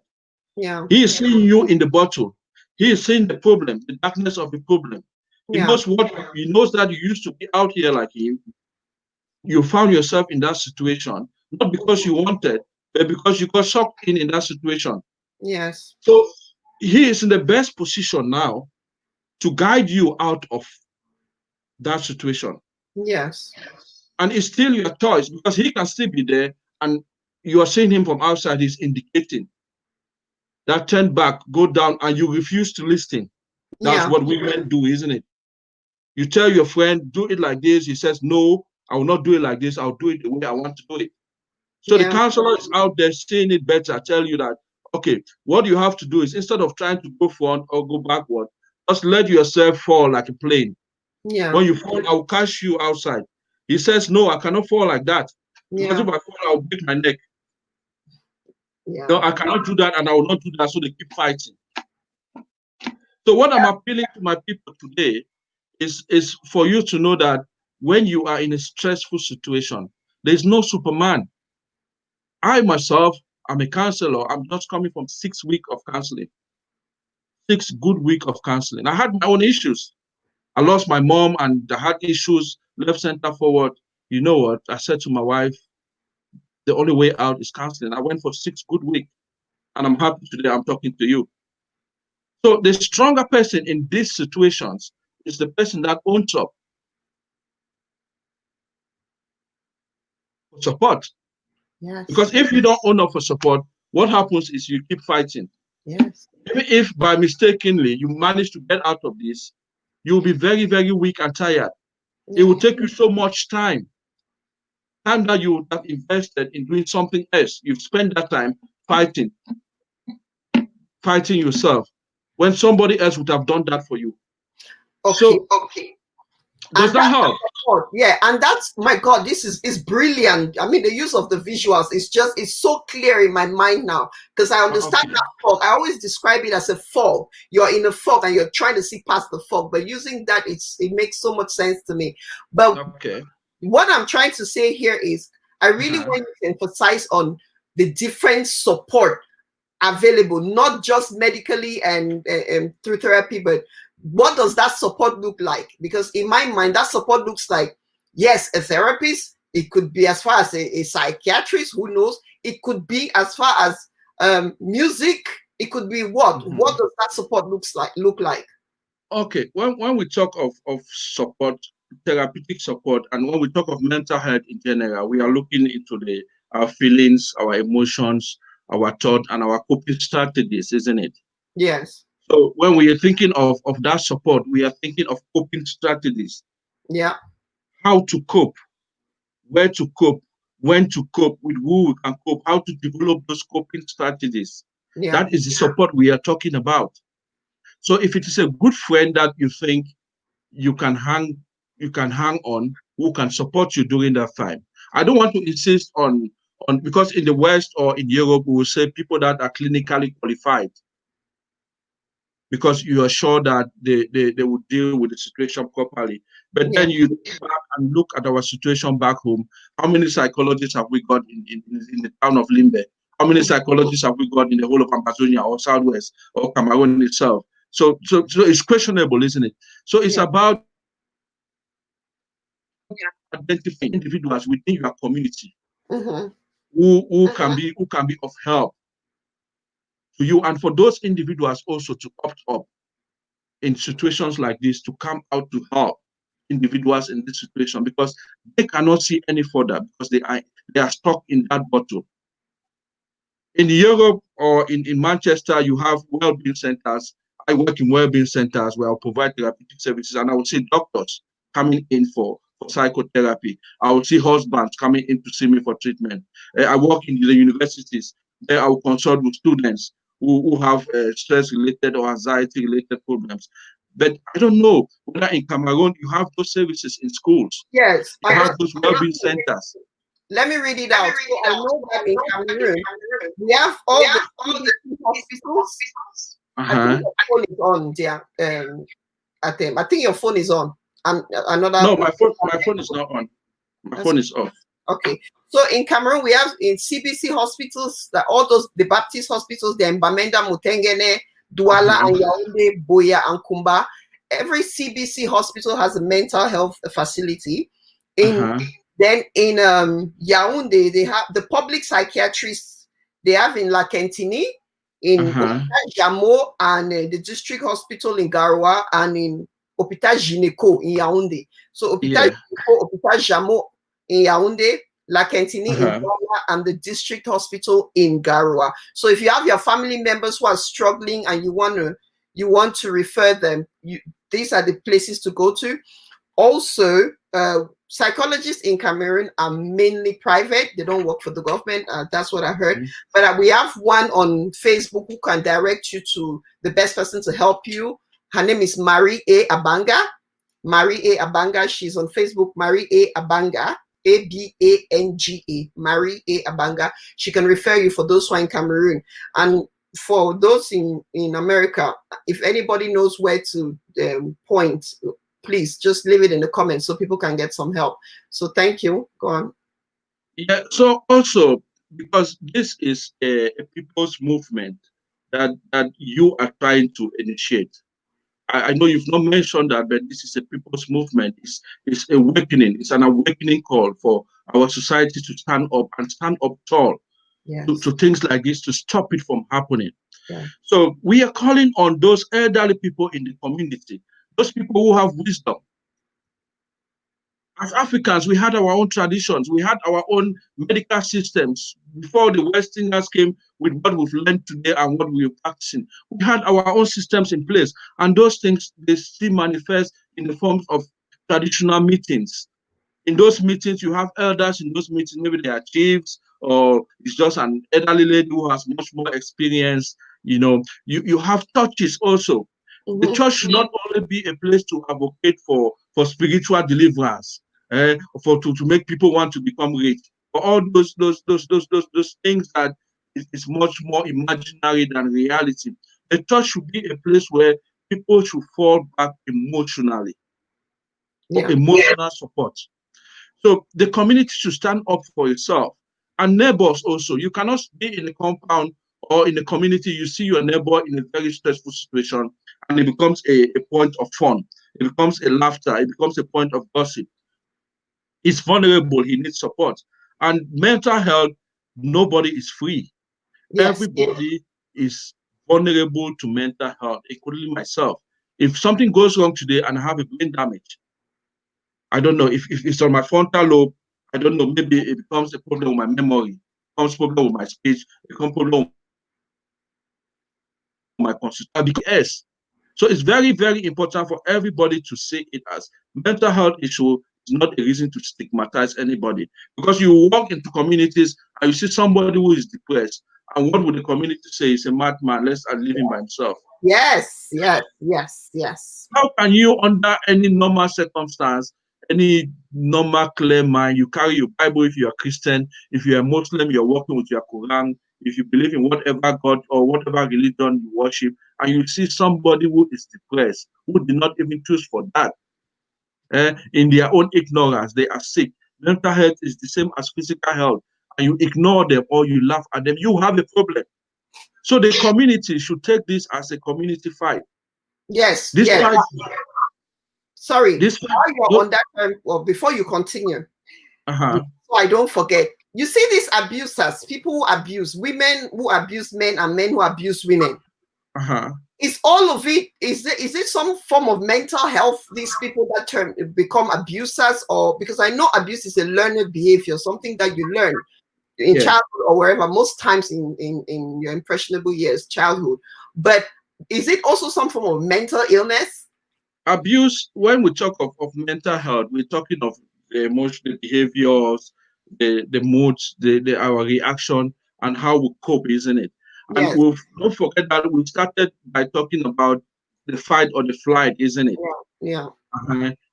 Yeah. He is seeing you in the bottle. He is seeing the problem, the darkness of the problem. He Yeah. knows that you used to be out here like him. You found yourself in that situation, not because you wanted, but because you got sucked in that situation. Yes. So he is in the best position now to guide you out of that situation. Yes. And it's still your choice because he can still be there and you are seeing him from outside, he's indicating that turn back, go down, and you refuse to listen. That's Yeah. what women do, isn't it? You tell your friend, do it like this. He says, no, I will not do it like this. I'll do it the way I want to do it. So the Yeah. counselor is out there saying it better. I tell you that, okay, what you have to do is instead of trying to go forward or go backward, just let yourself fall like a plane. Yeah. When you fall, I'll catch you outside. He says, no, I cannot fall like that. Because Yeah. if I fall, I'll break my neck. Yeah. No, I cannot do that and I will not do that. So they keep fighting. So what I'm appealing to my people today is for you to know that when you are in a stressful situation, there's no Superman. I myself, I'm a counselor. I'm just coming from 6 weeks of counseling, 6 good weeks of counseling. I had my own issues. I lost my mom and I had issues left, center, forward. You know what? I said to my wife, the only way out is counseling. I went for 6 good weeks and I'm happy today I'm talking to you. So the stronger person in these situations is the person that owns up for support. Yes. Because if you don't own up for support, what happens is you keep fighting. Yes. Even if by mistakenly you manage to get out of this, you'll be very, very weak and tired. It will Yeah. take you so much time that you would have invested in doing something else. You've spent that time fighting, fighting yourself, when somebody else would have done that for you. Okay. So Okay. does And that that's help? yeah, and that's, my God, this is brilliant. I mean, the use of the visuals is just, it's so clear in my mind now, because I understand Okay. that fog. I always describe it as a fog. You're in a fog and you're trying to see past the fog, but using that, it makes so much sense to me. But Okay. what I'm trying to say here is, I really Uh-huh. want to emphasize on the different support available, not just medically and through therapy, but what does that support look like? Because in my mind, that support looks like, yes, a therapist. It could be as far as a psychiatrist, who knows? It could be as far as music. It could be what? Mhm. What does that support look like? Okay. When we talk of support, therapeutic support, and when we talk of mental health in general, we are looking into our feelings, our emotions, our thought, and our coping strategies, isn't it? Yes. So when we are thinking of that support, we are thinking of coping strategies, Yeah. how to cope, where to cope, when to cope, with who we can cope, how to develop those coping strategies. Yeah. That is the support we are talking about. So if it is a good friend that you think you can hang you can hang on, who can support you during that time. I don't want to insist on because in the West or in Europe we will say people that are clinically qualified, because you are sure that they will deal with the situation properly. But Yeah. then you look back and look at our situation back home. How many psychologists have we got in the town of Limbe? How many psychologists have we got in the whole of Amazonia or Southwest or Cameroon itself? So it's questionable, isn't it? So it's Yeah. about identifying individuals within your community Mm-hmm. who can be of help to you, and for those individuals also to opt up in situations like this to come out to help individuals in this situation, because they cannot see any further because they are stuck in that bottle. In Europe or in Manchester, you have well-being centers. I work in well-being centers where I'll provide therapeutic services, and I would see doctors coming in for psychotherapy. I would see husbands coming in to see me for treatment. I work in the universities. There I will consult with students who have stress-related or anxiety-related problems. But I don't know whether in Cameroon you have those services in schools. Yes. You have those well-being centers. Let me read it out. So I know that in Cameroon, we have all the CBC hospitals. I think Uh-huh. your phone is on, dear. I think your phone is on. And No, another. my phone is not on. My That's phone is off. okay. So in Cameroon, we have in CBC hospitals, that all those the Baptist hospitals, the Mbamenda, Mutengene, Douala, Uh-huh. and Yaoundé, Boya, and Kumba. Every CBC hospital has a mental health facility. In Uh-huh. Then in Yaoundé, they have the public psychiatrists. They have in La Quintini, in Uh-huh. Hôpital Jamo, and the district hospital in Garoua, and in Hôpital Gynéco in Yaoundé. So Hôpital Yeah. Gynéco, Hôpital Jamo in Yaoundé, La Quintini in Uh-huh. Douala, and the district hospital in Garoua. So if you have your family members who are struggling and you want to refer them, these are the places to go to. Also, psychologists in Cameroon are mainly private. They don't work for the government. That's what I heard. Mhm. But we have one on Facebook who can direct you to the best person to help you. Her name is Marie A. Abanga. Marie A. Abanga. She's on Facebook. Marie A. Abanga. Abanga. Marie A. Abanga. She can refer you for those who are in Cameroon. And for those in America, if anybody knows where to point, please just leave it in the comments so people can get some help. So thank you. Go on. Yeah. So also, because this is a people's movement that you are trying to initiate. I know you've not mentioned that, but this is a people's movement. It's awakening. It's an awakening call for our society to stand up and stand up tall Yes. to things like this, to stop it from happening. Yeah. So we are calling on those elderly people in the community, those people who have wisdom, As Africans, we had our own traditions. We had our own medical systems before the Westerners came with what we've learned today and what we're practicing. We had our own systems in place, and those things they still manifest in the forms of traditional meetings. In those meetings, you have elders. In those meetings, maybe they are chiefs, or it's just an elderly lady who has much more experience. You have churches also. The Mm-hmm. church should not only be a place to advocate for spiritual deliverance, to make people want to become rich, for all those things that is much more imaginary than reality. The church should be a place where people should fall back emotionally for Yeah. emotional support. So the community should stand up for itself. And neighbors also. You cannot be in a compound or in a community, you see your neighbor in a very stressful situation, and it becomes a point of fun. It becomes a laughter. It becomes a point of gossip. He's vulnerable. He needs support. And mental health, nobody is free. Yes. Everybody is vulnerable to mental health, including myself. If something goes wrong today and I have a brain damage, I don't know if it's on my frontal lobe. I don't know. Maybe it becomes a problem with my memory, it becomes a problem with my speech, it becomes a problem with my constitution. Yes. So it's very, very important for everybody to see it as mental health issue is not a reason to stigmatize anybody. Because you walk into communities and you see somebody who is depressed, and what would the community say? He's a madman. Let's leave him by himself. Yes. Yes. Yes. Yes. How can you, under any normal circumstance, any normal clear mind, you carry your Bible if you're a Christian, if you're a Muslim, you're working with your Quran, if you believe in whatever God or whatever religion you worship, and you see somebody who is depressed, who did not even choose for that, in their own ignorance, they are sick. Mental health is the same as physical health, and you ignore them or you laugh at them, you have a problem. So the community should take this as a community fight. Yes. This Yes. fight, Sorry. this fight, While you're on that, well, before you continue, uh-huh. so I don't forget. You see these abusers, people who abuse women, who abuse men, and men who abuse women. Uh-huh. Is all of it, is it some form of mental health, these people that become abusers? Or because I know abuse is a learned behavior, something that you learn in childhood or wherever, most times in your impressionable years, childhood. But is it also some form of mental illness? Abuse, when we talk of mental health, we're talking of the emotional behaviors, the moods, our reaction, and how we cope, isn't it? And Yes. we'll don't forget that we started by talking about the fight or the flight, isn't it? Yeah.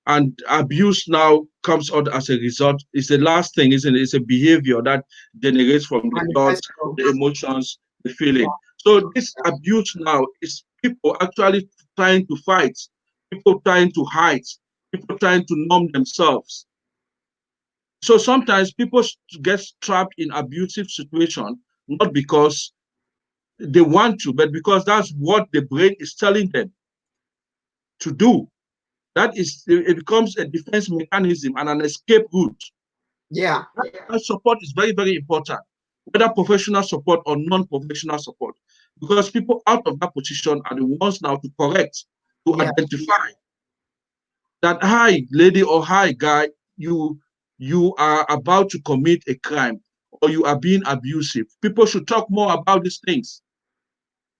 And abuse now comes out as a result. It's the last thing, isn't it? It's a behavior that generates from the thoughts, the emotions, the feeling. So this abuse now is people actually trying to fight, people trying to hide, people trying to numb themselves. So sometimes people get trapped in abusive situation, not because they want to, but because that's what the brain is telling them to do. That is, it becomes a defense mechanism and an escape route. Yeah. That support is very, very important, whether professional support or non-professional support, because people out of that position are the ones now to correct, to identify that, hi, lady, or hi, guy, you are about to commit a crime, or you are being abusive. People should talk more about these things.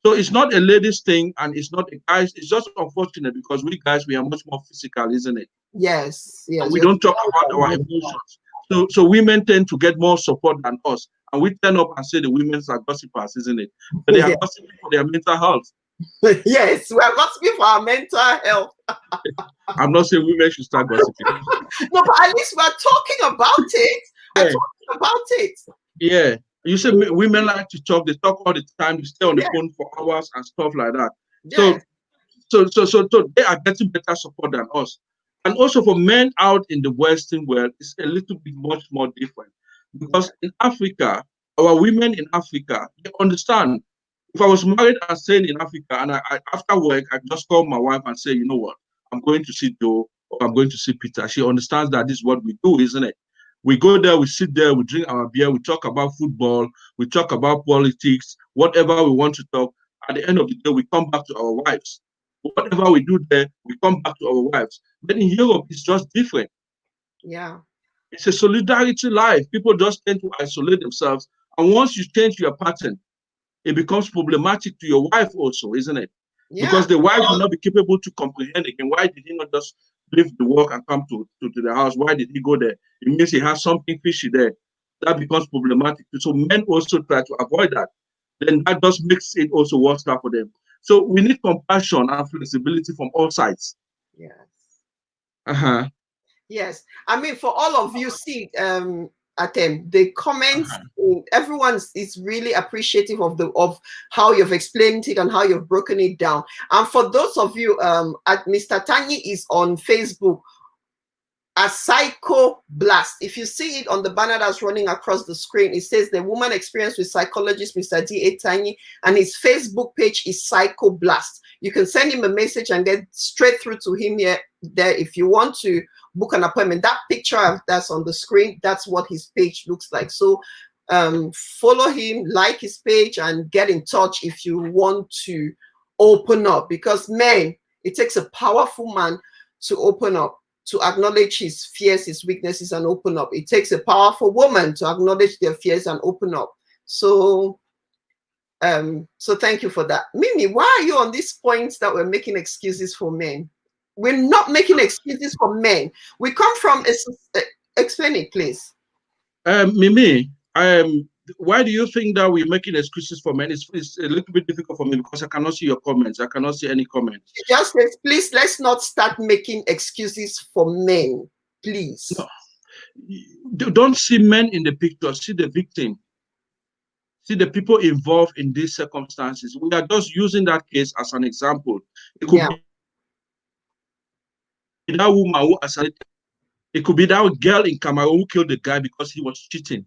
So it's not a ladies thing, and it's not a guys. It's just unfortunate because we guys, we are much more physical, isn't it? Yes. And we don't talk about our emotions. So women tend to get more support than us. And we turn up and say the women are gossipers, isn't it? But they are gossiping for their mental health. Yes, we are gossiping for our mental health. I'm not saying women should start gossiping. No, but at least we're talking about it. Yeah. I'm talking about it. Yeah. You say women like to talk, they talk all the time, they stay on the phone for hours and stuff like that. Yes. So they are getting better support than us. And also for men out in the Western world, it's a little bit much more different. Because in Africa, our women in Africa, they understand. If I was married and staying in Africa and after work, I just call my wife and say, you know what, I'm going to see Joe or I'm going to see Peter. She understands that this is what we do, isn't it? We go there, we sit there, we drink our beer, we talk about football, we talk about politics, whatever we want to talk. At the end of the day, we come back to our wives. Whatever we do there, we come back to our wives. But in Europe, it's just different. Yeah. It's a solidarity life. People just tend to isolate themselves. And once you change your pattern, it becomes problematic to your wife also, isn't it? Because Yeah. the wife will not be capable to comprehend again. Why did he not just leave the work and come to the house? Why did he go there? It means he has something fishy there. That becomes problematic. So men also try to avoid that. Then that just makes it also worse for them. So we need compassion and flexibility from all sides. Yes. Uh-huh. Yes, I mean, for all of you, see, Atem, the comments, Uh-huh. everyone is really appreciative of how you've explained it and how you've broken it down. And for those of you, at Mr. Tanyi is on Facebook as Psycho Blast. If you see it on the banner that's running across the screen, it says the woman experience with psychologist Mr. D.A. Tanyi, and his Facebook page is Psycho Blast. You can send him a message and get straight through to him here there if you want to book an appointment. That picture that's on the screen, that's what his page looks like. So follow him, like his page, and get in touch if you want to open up, because men, it takes a powerful man to open up, to acknowledge his fears, his weaknesses, and open up. It takes a powerful woman to acknowledge their fears and open up. So so thank you for that. Mimi, why are you on this point that we're making excuses for men? We're not making excuses for men. We come from explain it, please. Mimi, why do you think that we're making excuses for men? It's a little bit difficult for me because I cannot see your comments. I cannot see any comments. It just says, please, let's not start making excuses for men, please. No, don't see men in the picture. See the victim. See the people involved in these circumstances. We are just using that case as an example. It could Yeah. be that woman who assaulted. It could be that girl in Cameroon who killed the guy because he was cheating.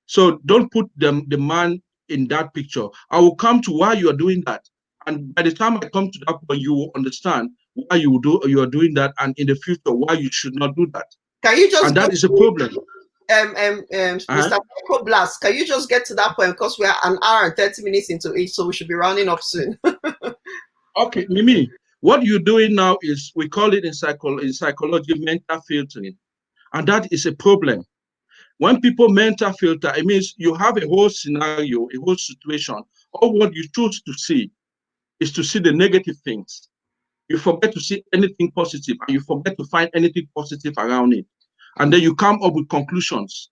So don't put the man in that picture. I will come to why you are doing that. And by the time I come to that point, you will understand why you are doing that, and in the future why you should not do that. Can you just And go that is a problem. Mr. Michael Blast, can you just get to that point, because we are an hour and 30 minutes into it, so we should be rounding up soon. Okay, Mimi, what you're doing now is, we call it in psychology mental filtering, and that is a problem. When people mental filter, it means you have a whole scenario, a whole situation. All what you choose to see is to see the negative things. You forget to see anything positive, and you forget to find anything positive around it. And then you come up with conclusions.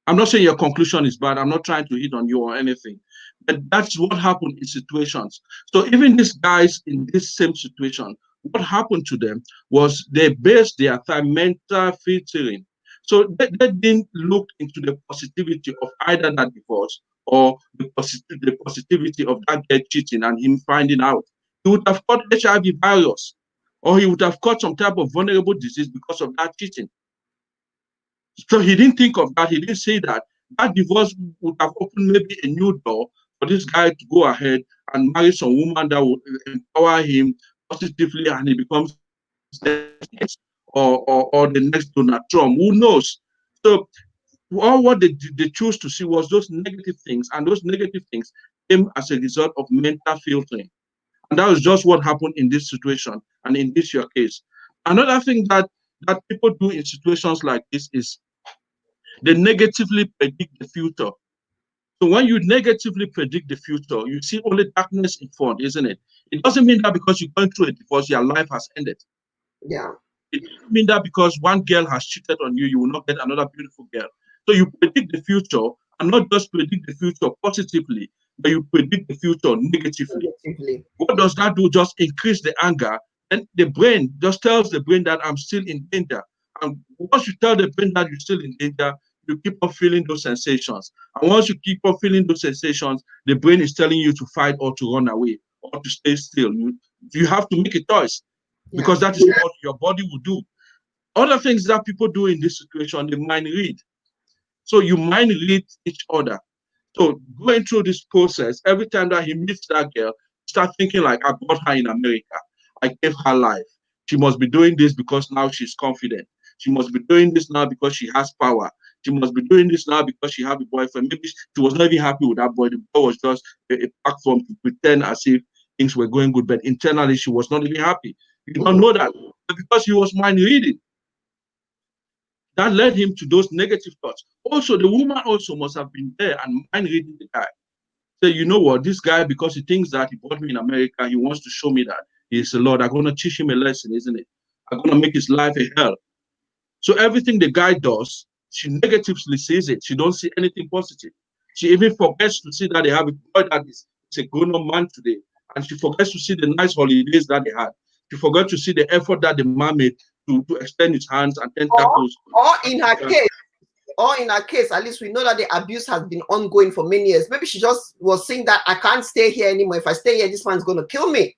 I'm not saying your conclusion is bad. I'm not trying to hit on you or anything. But that's what happened in situations. So even these guys in this same situation, what happened to them was they based their time mental filtering. So they didn't look into the positivity of either that divorce or the positivity of that girl cheating and him finding out. He would have caught HIV virus, or he would have caught some type of vulnerable disease because of that cheating. So he didn't think of that. He didn't say that. That divorce would have opened maybe a new door for this guy to go ahead and marry some woman that would empower him positively, and he becomes or the next Donald Trump. Who knows? So all what they chose to see was those negative things, and those negative things came as a result of mental filtering. And that was just what happened in this situation and in this your case. Another thing that people do in situations like this is they negatively predict the future. So when you negatively predict the future, you see only darkness in front, isn't it? It doesn't mean that because you're going through a divorce, your life has ended. Yeah. It doesn't mean that because one girl has cheated on you, you will not get another beautiful girl. So you predict the future, and not just predict the future positively, but you predict the future negatively. Negatively. What does that do? Just increase the anger. And the brain just tells the brain that I'm still in danger. And once you tell the brain that you're still in danger, you keep on feeling those sensations. And once you keep on feeling those sensations, the brain is telling you to fight or to run away or to stay still. You have to make a choice, Yeah. because that is what your body will do. Other things that people do in this situation, they mind read. So you mind read each other. So going through this process, every time that he meets that girl, start thinking like, I brought her in America. I gave her life. She must be doing this because now she's confident. She must be doing this now because she has power. She must be doing this now because she has a boyfriend. Maybe she was not even happy with that boy. The boy was just a platform to pretend as if things were going good, but internally she was not even happy. You don't know that, but because he was mind reading. That led him to those negative thoughts. Also, the woman also must have been there and mind reading the guy. Say, you know what, this guy, because he thinks that he brought me in America, he wants to show me that he's the Lord. I'm going to teach him a lesson, isn't it? I'm going to make his life a hell. So everything the guy does, she negatively sees it. She don't see anything positive. She even forgets to see that they have a boy that is a grown-up man today. And she forgets to see the nice holidays that they had. She forgets to see the effort that the man made to extend his hands and tentacles. Or in her case, at least we know that the abuse has been ongoing for many years. Maybe she just was saying that I can't stay here anymore. If I stay here, this man's going to kill me.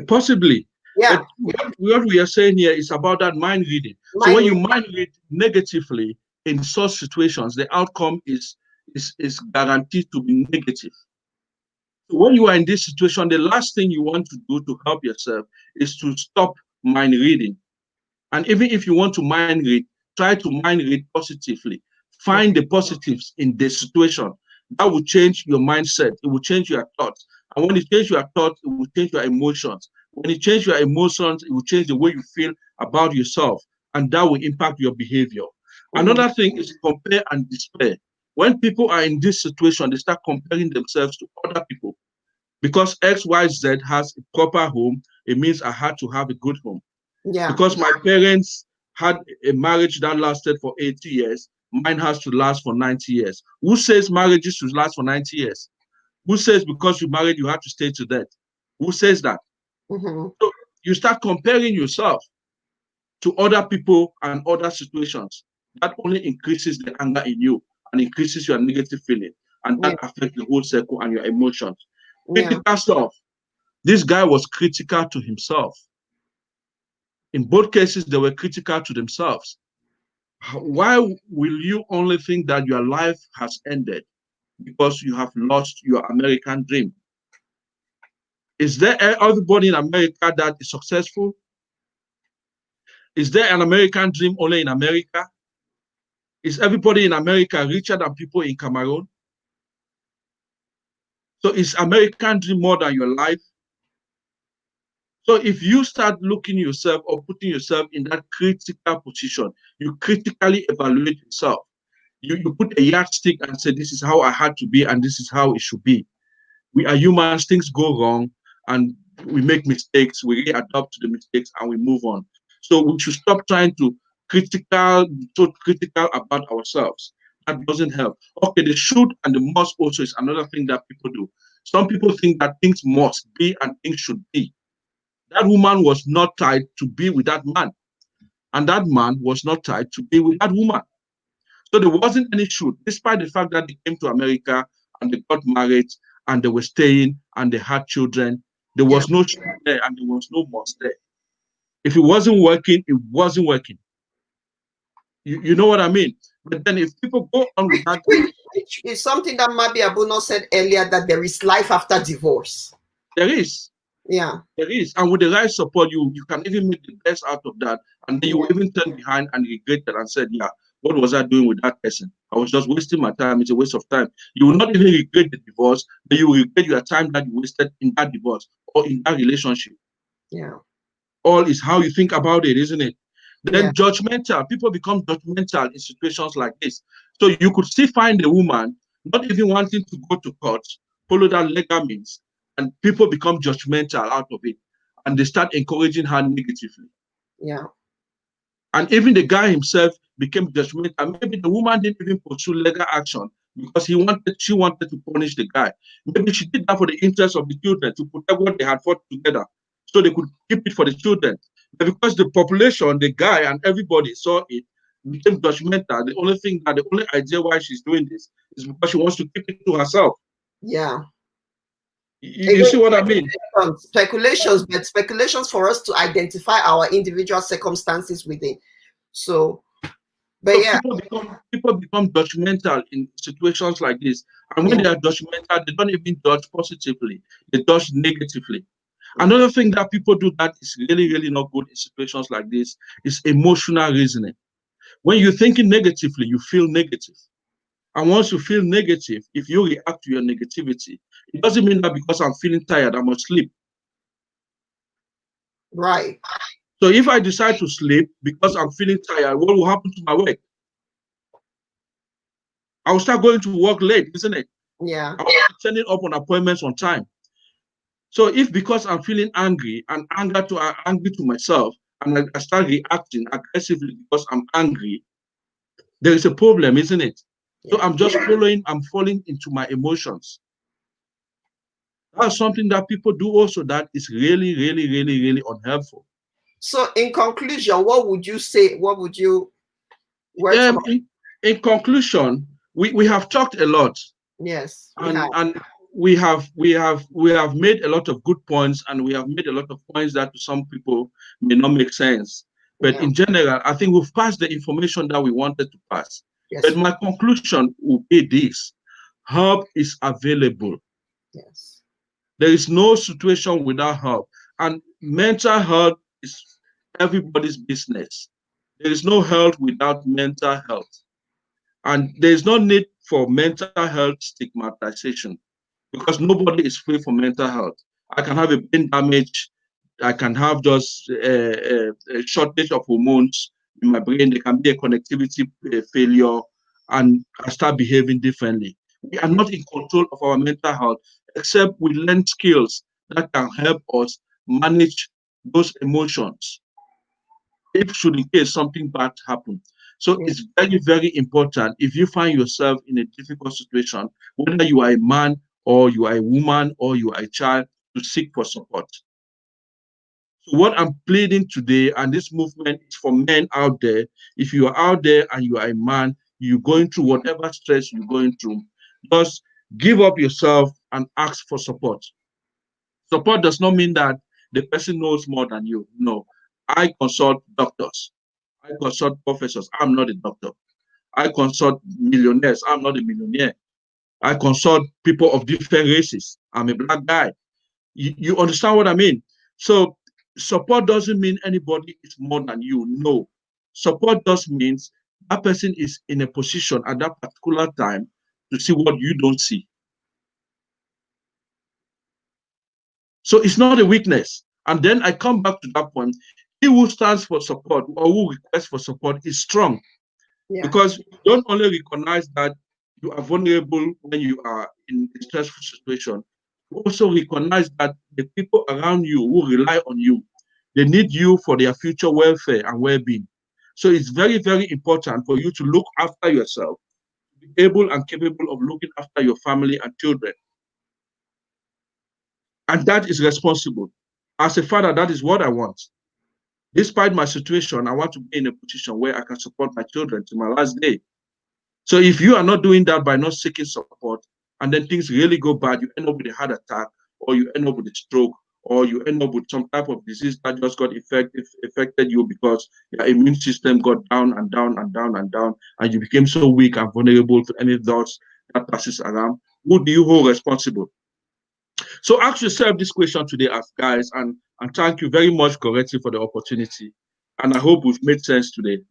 Possibly. Yeah. But what we are saying here is about that mind reading. So when you mind read negatively in such situations, the outcome is guaranteed to be negative. So when you are in this situation, the last thing you want to do to help yourself is to stop mind reading. And even if you want to mind read, try to mind read positively. Find the positives in the situation. That will change your mindset. It will change your thoughts. And when it changes your thoughts, it will change your emotions. When it changes your emotions, it will change the way you feel about yourself. And that will impact your behavior. Another thing is compare and despair. When people are in this situation, they start comparing themselves to other people. Because XYZ has a proper home, it means I had to have a good home. Yeah. Because my parents had a marriage that lasted for 80 years, mine has to last for 90 years. Who says marriages should last for 90 years? Who says because you married, you have to stay to death? Who says that? So you start comparing yourself to other people and other situations. That only increases the anger in you and increases your negative feeling. And that affects the whole circle and your emotions. Critical stuff. This guy was critical to himself. In both cases, they were critical to themselves. Why will you only think that your life has ended because you have lost your American dream? Is there everybody in America that is successful? Is there an American dream only in America? Is everybody in America richer than people in Cameroon? So is American dream more than your life? So if you start looking yourself or putting yourself in that critical position, you critically evaluate yourself. You put a yardstick and say, this is how I had to be and this is how it should be. We are humans, things go wrong and we make mistakes, we readapt to the mistakes and we move on. So we should stop trying to so critical about ourselves. That doesn't help. Okay, the should and the must also is another thing that people do. Some people think that things must be and things should be. That woman was not tied to be with that man. And that man was not tied to be with that woman. So there wasn't any shoot, despite the fact that they came to America and they got married and they were staying and they had children. There was no shoot there and there was no must there. If it wasn't working, it wasn't working. You know what I mean? But then if people go on with that, which is something that Mabi Abuno said earlier, that there is life after divorce. There is. Yeah. There is. And with the right support, you can even make the best out of that. And then you will even turn behind and regret it and said, yeah, what was I doing with that person? I was just wasting my time. It's a waste of time. You will not even regret the divorce, but you will regret your time that you wasted in that divorce or in that relationship. Yeah. All is how you think about it, isn't it? Then judgmental. People become judgmental in situations like this. So you could still find a woman not even wanting to go to court, follow that legal means, and people become judgmental out of it. And they start encouraging her negatively. Yeah. And even the guy himself became judgmental. Maybe the woman didn't even pursue legal action because she wanted to punish the guy. Maybe she did that for the interest of the children, to protect what they had fought together, so they could keep it for the children. But because the population, the guy and everybody saw it, became judgmental. The only idea why she's doing this is because she wants to keep it to herself. Yeah. You see what I mean? Speculations, but speculations for us to identify our individual circumstances within. So, but so yeah, people become judgmental in situations like this, and when they are judgmental, they don't even judge positively; they judge negatively. Another thing that people do that is really, really not good in situations like this is emotional reasoning. When you're thinking negatively, you feel negative. And once you feel negative, if you react to your negativity, it doesn't mean that because I'm feeling tired, I must sleep. right. So if I decide to sleep because I'm feeling tired, what will happen to my work? I will start going to work late, isn't it? Yeah. I will start turning up on appointments on time. So if because I'm feeling angry and angry to myself, and I start reacting aggressively because I'm angry, there is a problem, isn't it? So Yeah. I'm falling into my emotions. That's something that people do also that is really, really, really, really unhelpful. So in conclusion, what would you say? What would you words of In conclusion, we have talked a lot, yes, we have. and we have made a lot of good points, and we have made a lot of points that to some people may not make sense. But Yeah. in general, I think we've passed the information that we wanted to pass. Yes. But my conclusion will be this: help is available. Yes. There is no situation without help, and mental health is everybody's business. There is no health without mental health. And there is no need for mental health stigmatization because nobody is free from mental health. I can have a brain damage. I can have just a shortage of hormones in my brain. There can be a connectivity failure, and I start behaving differently. We are not in control of our mental health, except we learn skills that can help us manage those emotions if should in case something bad happen. So Yeah. it's very, very important if you find yourself in a difficult situation, whether you are a man or you are a woman or you are a child, to seek for support. So what I'm pleading today, and this movement is for men out there. If you are out there and you are a man, you're going through whatever stress you're going through, just give up yourself and ask for support. Support does not mean that the person knows more than you. No. I consult doctors. I consult professors. I'm not a doctor. I consult millionaires. I'm not a millionaire. I consult people of different races. I'm a black guy. You understand what I mean? So support doesn't mean anybody is more than you. No. Support just means that person is in a position at that particular time to see what you don't see. So it's not a weakness. And then I come back to that point. He who stands for support or who requests for support is strong. Yeah. Because you don't only recognize that you are vulnerable when you are in a stressful situation, you also recognize that the people around you who rely on you, they need you for their future welfare and well-being. So it's very, very important for you to look after yourself, be able and capable of looking after your family and children. And that is responsible. As a father, that is what I want. Despite my situation, I want to be in a position where I can support my children to my last day. So if you are not doing that by not seeking support, and then things really go bad, you end up with a heart attack, or you end up with a stroke, or you end up with some type of disease that just got affected you because your immune system got down and down and down and down, and you became so weak and vulnerable to any thoughts that passes around. Who do you hold responsible? So ask yourself this question today, as guys, and thank you very much, Goretti, for the opportunity. And I hope we've made sense today.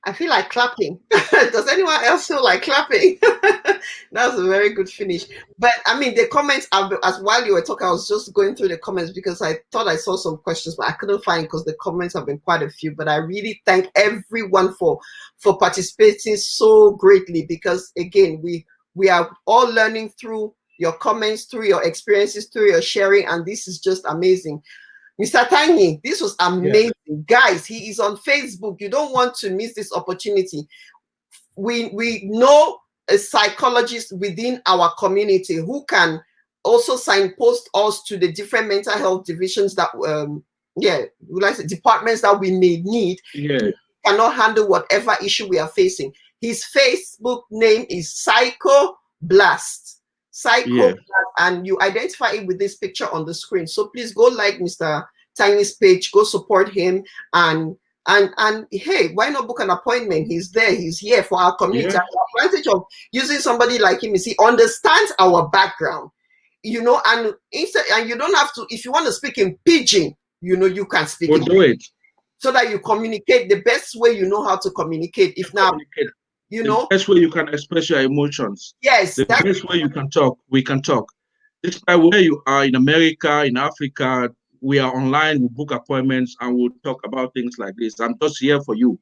I feel like clapping. Does anyone else feel like clapping? That was a very good finish. But I mean, the comments, as while you were talking, I was just going through the comments because I thought I saw some questions, but I couldn't find because the comments have been quite a few. But I really thank everyone for participating so greatly because again, we are all learning through your comments, through your experiences, through your sharing, and this is just amazing. Mr. Tanyi, this was amazing. Yeah. Guys, he is on Facebook. You don't want to miss this opportunity. We know a psychologist within our community who can also signpost us to the different mental health divisions that, departments that we may need. Yeah. Cannot handle whatever issue we are facing. His Facebook name is Psychologist. Yeah. And you identify it with this picture on the screen. So please go like Mr. Tanyi's page, go support him, and hey, why not book an appointment? He's there, he's here for our community. Yeah. The advantage of using somebody like him is he understands our background, you know, and you don't have to, if you want to speak in pidgin, you know, you can speak in do it. So that you communicate the best way you know how to communicate. If now, you know, the best way you can express your emotions. Yes. The best way you can talk, we can talk. Despite where you are in America, in Africa, we are online, we book appointments, and we'll talk about things like this. I'm just here for you.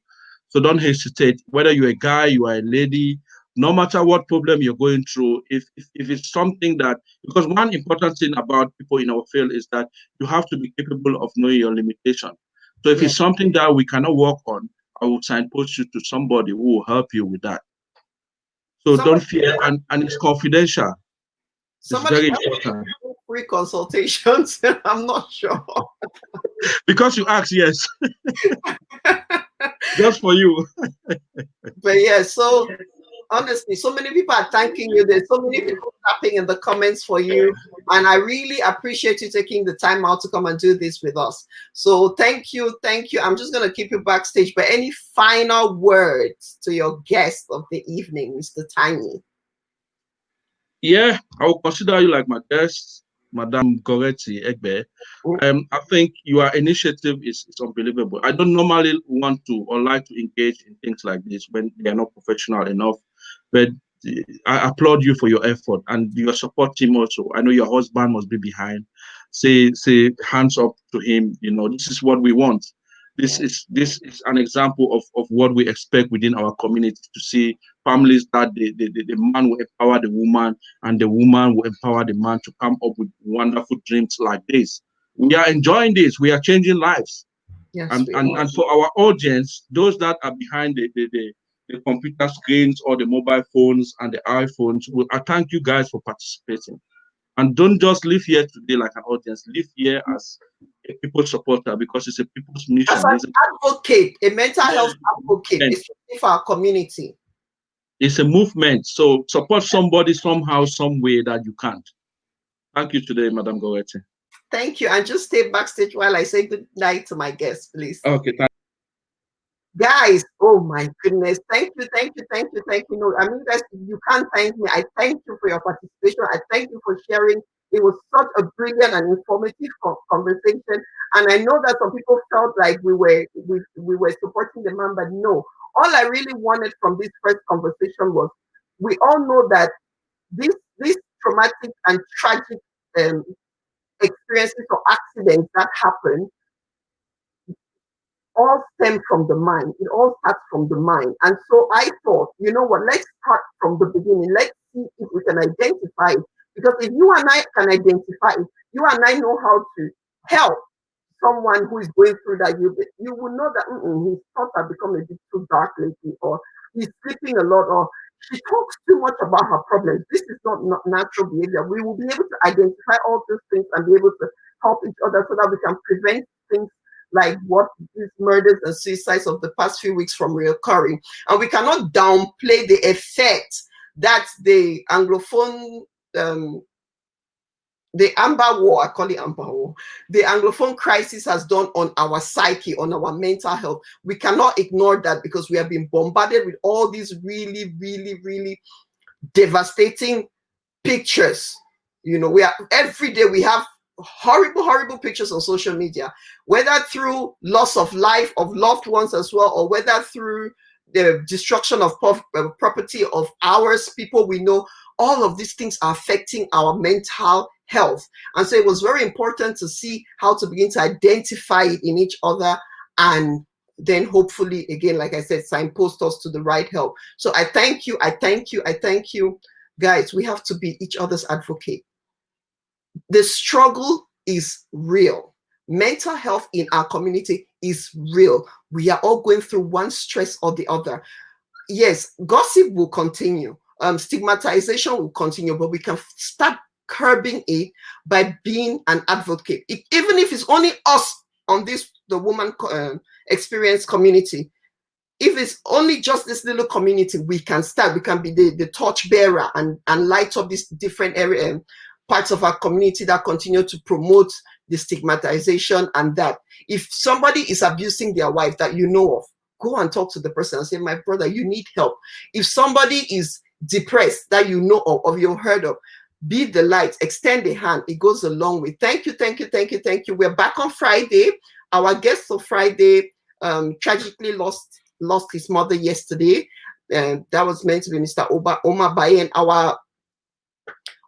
So don't hesitate. Whether you're a guy, you are a lady, no matter what problem you're going through, if it's something that, because one important thing about people in our field is that you have to be capable of knowing your limitation. So if it's something that we cannot work on, I will signpost you to somebody who will help you with that. So don't fear, and it's confidential. It's very important. Free consultations. I'm not sure. Because you asked, yes. Just for you. But yeah, so honestly, so many people are thanking you. There's so many people tapping in the comments for you. And I really appreciate you taking the time out to come and do this with us. So thank you. Thank you. I'm just going to keep you backstage. But any final words to your guest of the evening, Mr. Tanyi? Yeah, I will consider you like my guest, Madam Goretti Egbe. I think your initiative is unbelievable. I don't normally want to or like to engage in things like this when they are not professional enough, but I applaud you for your effort and your support team also. I know your husband must be behind. Say hands up to him. You know, this is what we want. This is an example of what we expect within our community, to see families that the man will empower the woman and the woman will empower the man to come up with wonderful dreams like this. We are enjoying this. We are changing lives. Yes, and for our audience, those that are behind the computer screens or the mobile phones and the iPhones, I thank you guys for participating. And don't just live here today like an audience. Live here as a people supporter, because it's a people's mission. As an advocate, a mental health advocate, especially for our community. It's a movement. So support somebody somehow, some way that you can't. Thank you today, Madam Goretti. Thank you. And just stay backstage while I say good night to my guests, please. Okay, guys, oh my goodness, thank you. No, I mean, guys, you can't thank me. I thank you for your participation. I thank you for sharing. It was such a brilliant and informative conversation, and I know that some people felt like we were supporting the man, but no. All I really wanted from this first conversation was, we all know that this traumatic and tragic experiences or accidents that happen all stem from the mind. It all starts from the mind. And so I thought, you know what, let's start from the beginning. Let's see if we can identify it. Because if you and I can identify it, you and I know how to help someone who is going through that. You will know that his thoughts have become a bit too dark lately, or he's sleeping a lot, or she talks too much about her problems. This is not natural behavior. We will be able to identify all those things and be able to help each other so that we can prevent things like what these murders and suicides of the past few weeks from reoccurring. And we cannot downplay the effect that the Anglophone, the Amber War, I call it Amber War, the Anglophone crisis has done on our psyche, on our mental health. We cannot ignore that, because we have been bombarded with all these really, really, really devastating pictures. You know, every day we have horrible pictures on social media, whether through loss of life of loved ones as well, or whether through the destruction of property of ours, people we know. All of these things are affecting our mental health. And so it was very important to see how to begin to identify it in each other, and then hopefully, again, like I said, signpost us to the right help. So I thank you. Guys, we have to be each other's advocate. The struggle is real. Mental health in our community is real. We are all going through one stress or the other. Yes, gossip will continue. Stigmatization will continue, but we can start curbing it by being an advocate. Even if it's only us on the woman experience community, if it's only just this little community, we can start. We can be the torch bearer and light up these different area parts of our community that continue to promote the stigmatization. And that if somebody is abusing their wife that you know of, go and talk to the person and say, my brother, you need help. If somebody is depressed that you know of or you've heard of, be the light, extend a hand. It goes a long way. Thank you. We're back on Friday. Our guest for Friday tragically lost his mother yesterday. And that was meant to be Mr. Omar Baye. And our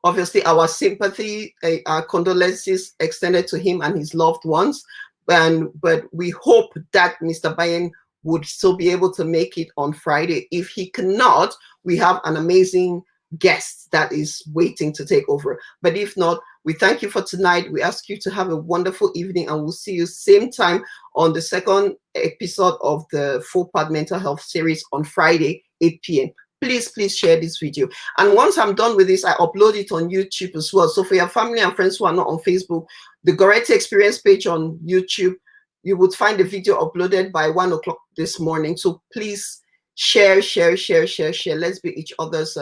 Obviously, our sympathy, our condolences extended to him and his loved ones. But we hope that Mr. Bayen would still be able to make it on Friday. If he cannot, we have an amazing guest that is waiting to take over. But if not, we thank you for tonight. We ask you to have a wonderful evening, and we'll see you same time on the second episode of the 4-part mental health series on Friday, 8 p.m. Please share this video. And once I'm done with this, I upload it on YouTube as well. So for your family and friends who are not on Facebook, the Goretti Experience page on YouTube, you would find the video uploaded by 1 o'clock this morning. So please share. Let's be each other's,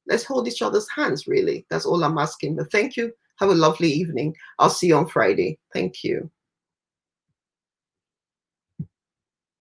let's hold each other's hands, really. That's all I'm asking. But thank you. Have a lovely evening. I'll see you on Friday. Thank you.